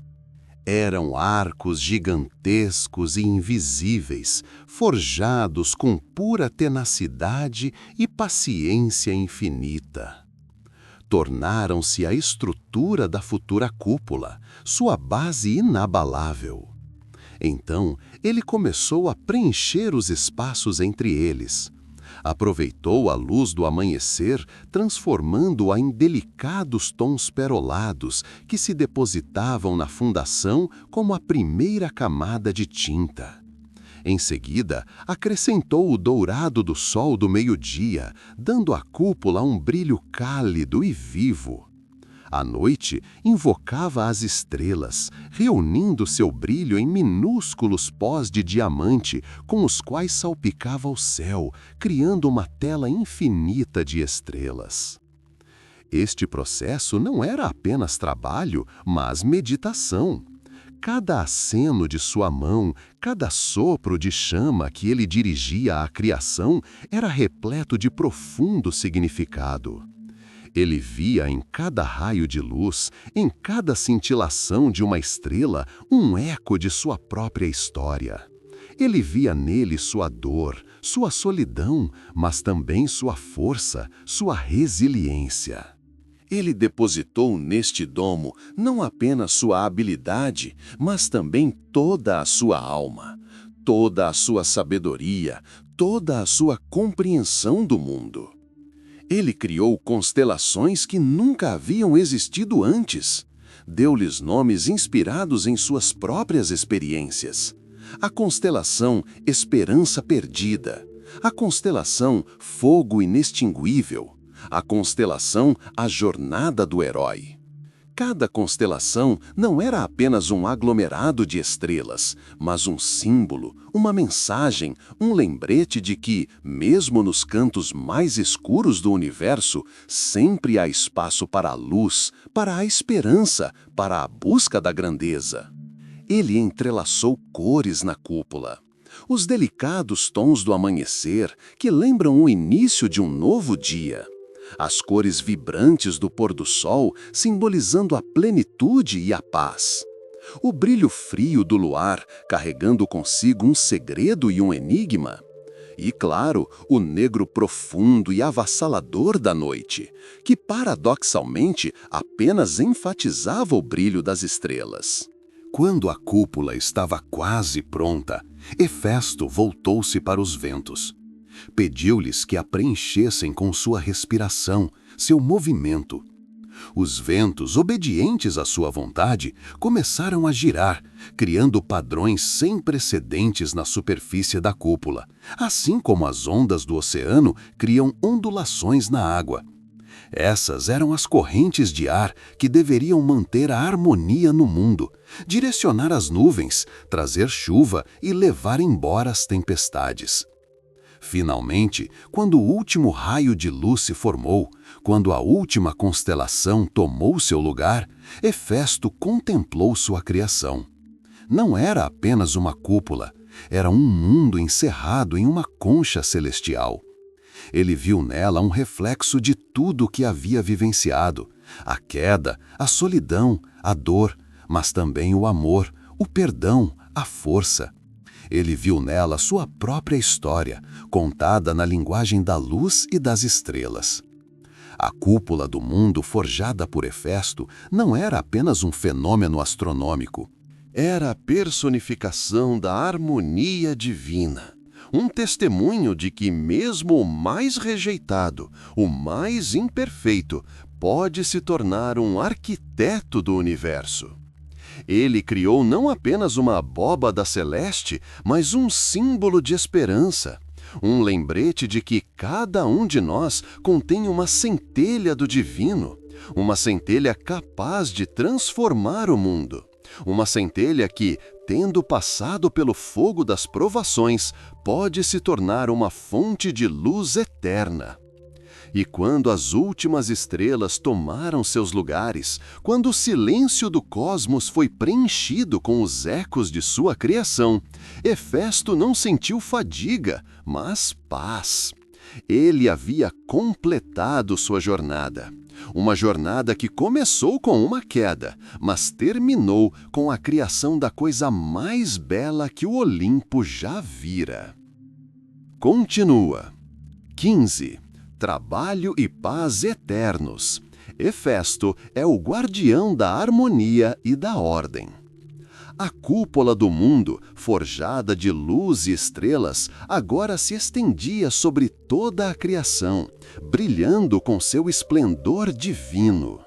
Eram arcos gigantescos e invisíveis, forjados com pura tenacidade e paciência infinita. Tornaram-se a estrutura da futura cúpula, sua base inabalável. Então, ele começou a preencher os espaços entre eles. Aproveitou a luz do amanhecer, transformando-a em delicados tons perolados que se depositavam na fundação como a primeira camada de tinta. Em seguida, acrescentou o dourado do sol do meio-dia, dando à cúpula um brilho cálido e vivo. À noite, invocava as estrelas, reunindo seu brilho em minúsculos pós de diamante com os quais salpicava o céu, criando uma tela infinita de estrelas. Este processo não era apenas trabalho, mas meditação. Cada aceno de sua mão, cada sopro de chama que ele dirigia à criação era repleto de profundo significado. Ele via em cada raio de luz, em cada cintilação de uma estrela, um eco de sua própria história. Ele via nele sua dor, sua solidão, mas também sua força, sua resiliência. Ele depositou neste domo não apenas sua habilidade, mas também toda a sua alma, toda a sua sabedoria, toda a sua compreensão do mundo. Ele criou constelações que nunca haviam existido antes. Deu-lhes nomes inspirados em suas próprias experiências. A constelação Esperança Perdida, a constelação Fogo Inextinguível, a constelação A Jornada do Herói. Cada constelação não era apenas um aglomerado de estrelas, mas um símbolo, uma mensagem, um lembrete de que, mesmo nos cantos mais escuros do universo, sempre há espaço para a luz, para a esperança, para a busca da grandeza. Ele entrelaçou cores na cúpula. Os delicados tons do amanhecer que lembram o início de um novo dia. As cores vibrantes do pôr do sol simbolizando a plenitude e a paz. O brilho frio do luar carregando consigo um segredo e um enigma. E, claro, o negro profundo e avassalador da noite, que paradoxalmente apenas enfatizava o brilho das estrelas. Quando a cúpula estava quase pronta, Hefesto voltou-se para os ventos. Pediu-lhes que a preenchessem com sua respiração, seu movimento. Os ventos, obedientes à sua vontade, começaram a girar, criando padrões sem precedentes na superfície da cúpula, assim como as ondas do oceano criam ondulações na água. Essas eram as correntes de ar que deveriam manter a harmonia no mundo, direcionar as nuvens, trazer chuva e levar embora as tempestades. Finalmente, quando o último raio de luz se formou, quando a última constelação tomou seu lugar, Hefesto contemplou sua criação. Não era apenas uma cúpula, era um mundo encerrado em uma concha celestial. Ele viu nela um reflexo de tudo o que havia vivenciado: a queda, a solidão, a dor, mas também o amor, o perdão, a força. Ele viu nela sua própria história, contada na linguagem da luz e das estrelas. A cúpula do mundo forjada por Hefesto não era apenas um fenômeno astronômico. Era a personificação da harmonia divina. Um testemunho de que mesmo o mais rejeitado, o mais imperfeito, pode se tornar um arquiteto do universo. Ele criou não apenas uma abóbada celeste, mas um símbolo de esperança, um lembrete de que cada um de nós contém uma centelha do divino, uma centelha capaz de transformar o mundo, uma centelha que, tendo passado pelo fogo das provações, pode se tornar uma fonte de luz eterna. E quando as últimas estrelas tomaram seus lugares, quando o silêncio do cosmos foi preenchido com os ecos de sua criação, Hefesto não sentiu fadiga, mas paz. Ele havia completado sua jornada. Uma jornada que começou com uma queda, mas terminou com a criação da coisa mais bela que o Olimpo já vira. Continua. 15. Trabalho e paz eternos. Hefesto é o guardião da harmonia e da ordem. A cúpula do mundo, forjada de luz e estrelas, agora se estendia sobre toda a criação, brilhando com seu esplendor divino.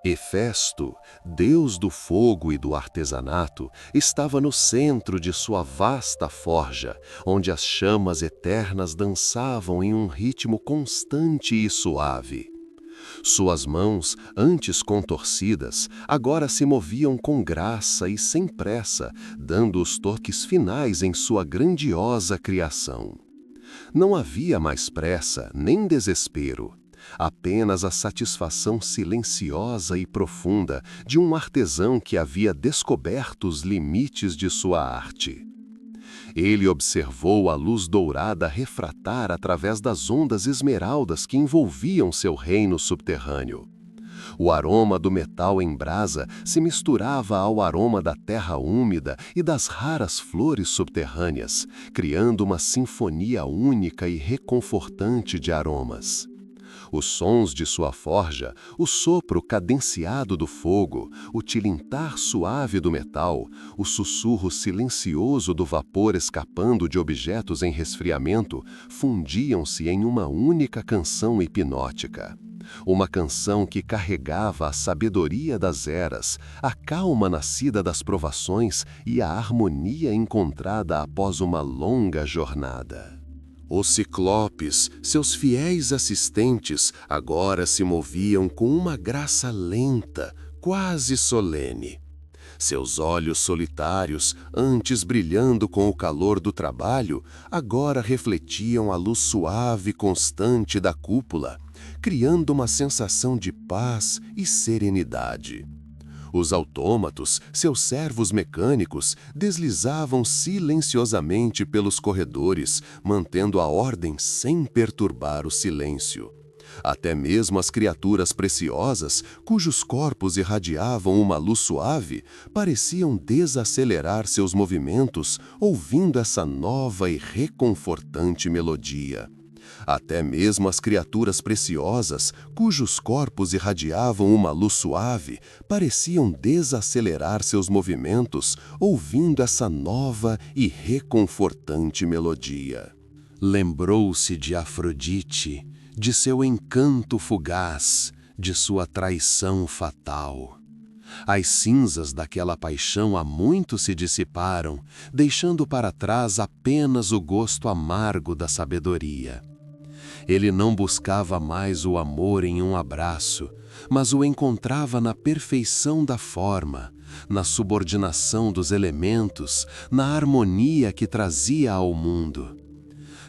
Hefesto, deus do fogo e do artesanato, estava no centro de sua vasta forja, onde as chamas eternas dançavam em um ritmo constante e suave. Suas mãos, antes contorcidas, agora se moviam com graça e sem pressa, dando os toques finais em sua grandiosa criação. Não havia mais pressa nem desespero. Apenas a satisfação silenciosa e profunda de um artesão que havia descoberto os limites de sua arte. Ele observou a luz dourada refratar através das ondas esmeraldas que envolviam seu reino subterrâneo. O aroma do metal em brasa se misturava ao aroma da terra úmida e das raras flores subterrâneas, criando uma sinfonia única e reconfortante de aromas. Os sons de sua forja, o sopro cadenciado do fogo, o tilintar suave do metal, o sussurro silencioso do vapor escapando de objetos em resfriamento, fundiam-se em uma única canção hipnótica. Uma canção que carregava a sabedoria das eras, a calma nascida das provações e a harmonia encontrada após uma longa jornada. Os ciclopes, seus fiéis assistentes, agora se moviam com uma graça lenta, quase solene. Seus olhos solitários, antes brilhando com o calor do trabalho, agora refletiam a luz suave e constante da cúpula, criando uma sensação de paz e serenidade. Os autômatos, seus servos mecânicos, deslizavam silenciosamente pelos corredores, mantendo a ordem sem perturbar o silêncio. Até mesmo as criaturas preciosas, cujos corpos irradiavam uma luz suave, pareciam desacelerar seus movimentos, ouvindo essa nova e reconfortante melodia. Até mesmo as criaturas preciosas, cujos corpos irradiavam uma luz suave, pareciam desacelerar seus movimentos, ouvindo essa nova e reconfortante melodia. Lembrou-se de Afrodite, de seu encanto fugaz, de sua traição fatal. As cinzas daquela paixão há muito se dissiparam, deixando para trás apenas o gosto amargo da sabedoria. Ele não buscava mais o amor em um abraço, mas o encontrava na perfeição da forma, na subordinação dos elementos, na harmonia que trazia ao mundo.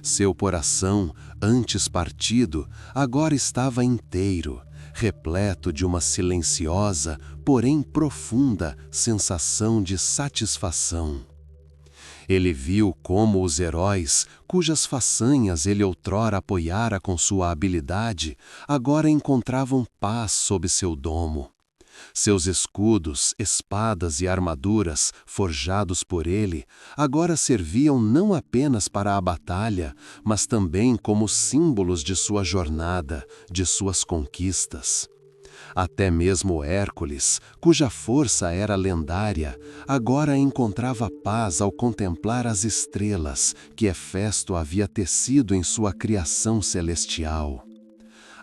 Seu coração, antes partido, agora estava inteiro, repleto de uma silenciosa, porém profunda sensação de satisfação. Ele viu como os heróis, cujas façanhas ele outrora apoiara com sua habilidade, agora encontravam paz sob seu domo. Seus escudos, espadas e armaduras, forjados por ele, agora serviam não apenas para a batalha, mas também como símbolos de sua jornada, de suas conquistas. Até mesmo Hércules, cuja força era lendária, agora encontrava paz ao contemplar as estrelas que Hefesto havia tecido em sua criação celestial.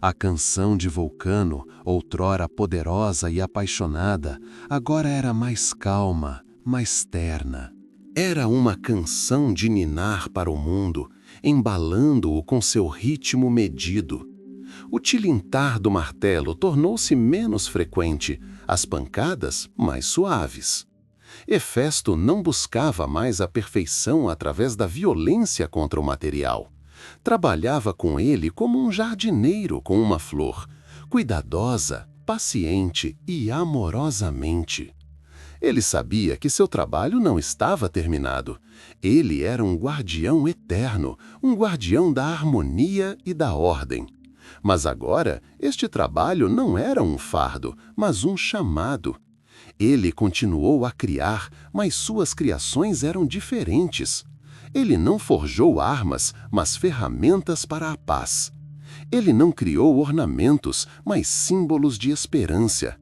A canção de Vulcano, outrora poderosa e apaixonada, agora era mais calma, mais terna. Era uma canção de ninar para o mundo, embalando-o com seu ritmo medido. O tilintar do martelo tornou-se menos frequente, as pancadas mais suaves. Hefesto não buscava mais a perfeição através da violência contra o material. Trabalhava com ele como um jardineiro com uma flor, cuidadosa, paciente e amorosamente. Ele sabia que seu trabalho não estava terminado. Ele era um guardião eterno, um guardião da harmonia e da ordem. Mas agora, este trabalho não era um fardo, mas um chamado. Ele continuou a criar, mas suas criações eram diferentes. Ele não forjou armas, mas ferramentas para a paz. Ele não criou ornamentos, mas símbolos de esperança.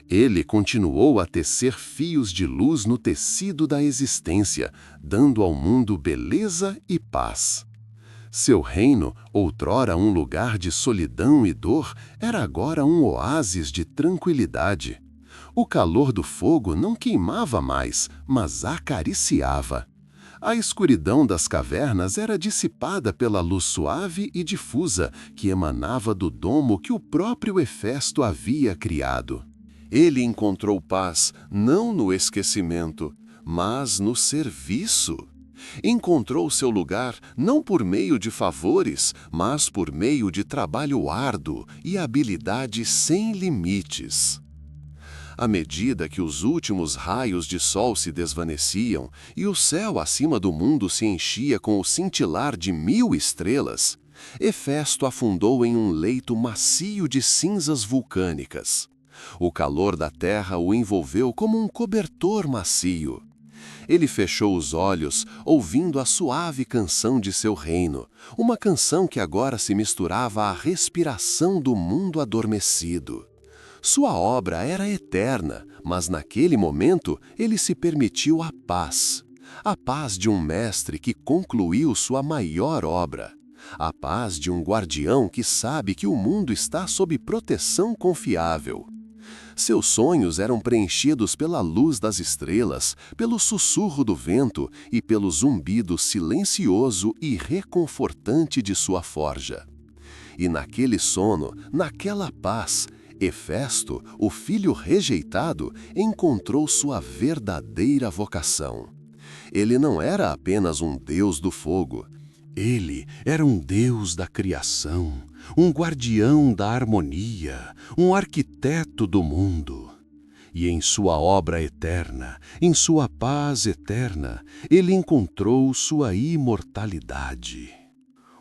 Ele continuou a tecer fios de luz no tecido da existência, dando ao mundo beleza e paz. Seu reino, outrora um lugar de solidão e dor, era agora um oásis de tranquilidade. O calor do fogo não queimava mais, mas acariciava. A escuridão das cavernas era dissipada pela luz suave e difusa que emanava do domo que o próprio Hefesto havia criado. Ele encontrou paz não no esquecimento, mas no serviço. Encontrou seu lugar não por meio de favores, mas por meio de trabalho árduo e habilidade sem limites. À medida que os últimos raios de sol se desvaneciam e o céu acima do mundo se enchia com o cintilar de 1000 estrelas, Hefesto afundou em um leito macio de cinzas vulcânicas. O calor da terra o envolveu como um cobertor macio. Ele fechou os olhos, ouvindo a suave canção de seu reino, uma canção que agora se misturava à respiração do mundo adormecido. Sua obra era eterna, mas naquele momento ele se permitiu a paz de um mestre que concluiu sua maior obra, a paz de um guardião que sabe que o mundo está sob proteção confiável. Seus sonhos eram preenchidos pela luz das estrelas, pelo sussurro do vento e pelo zumbido silencioso e reconfortante de sua forja. E naquele sono, naquela paz, Hefesto, o filho rejeitado, encontrou sua verdadeira vocação. Ele não era apenas um deus do fogo. Ele era um deus da criação, um guardião da harmonia, um arquiteto do mundo. E em sua obra eterna, em sua paz eterna, ele encontrou sua imortalidade.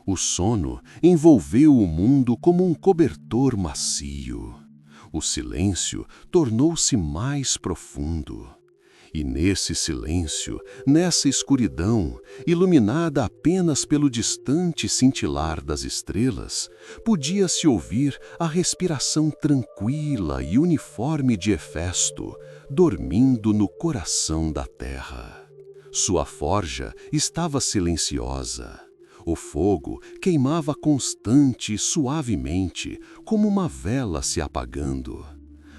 O sono envolveu o mundo como um cobertor macio. O silêncio tornou-se mais profundo. E nesse silêncio, nessa escuridão, iluminada apenas pelo distante cintilar das estrelas, podia-se ouvir a respiração tranquila e uniforme de Hefesto, dormindo no coração da terra. Sua forja estava silenciosa. O fogo queimava constante e suavemente, como uma vela se apagando.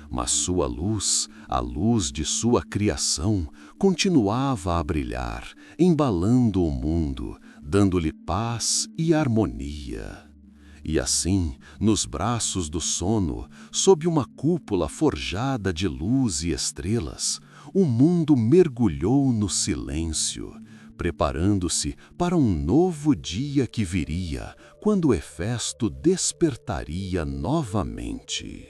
Mas sua luz, a luz de sua criação, continuava a brilhar, embalando o mundo, dando-lhe paz e harmonia. E assim, nos braços do sono, sob uma cúpula forjada de luz e estrelas, o mundo mergulhou no silêncio, preparando-se para um novo dia que viria, quando Hefesto despertaria novamente.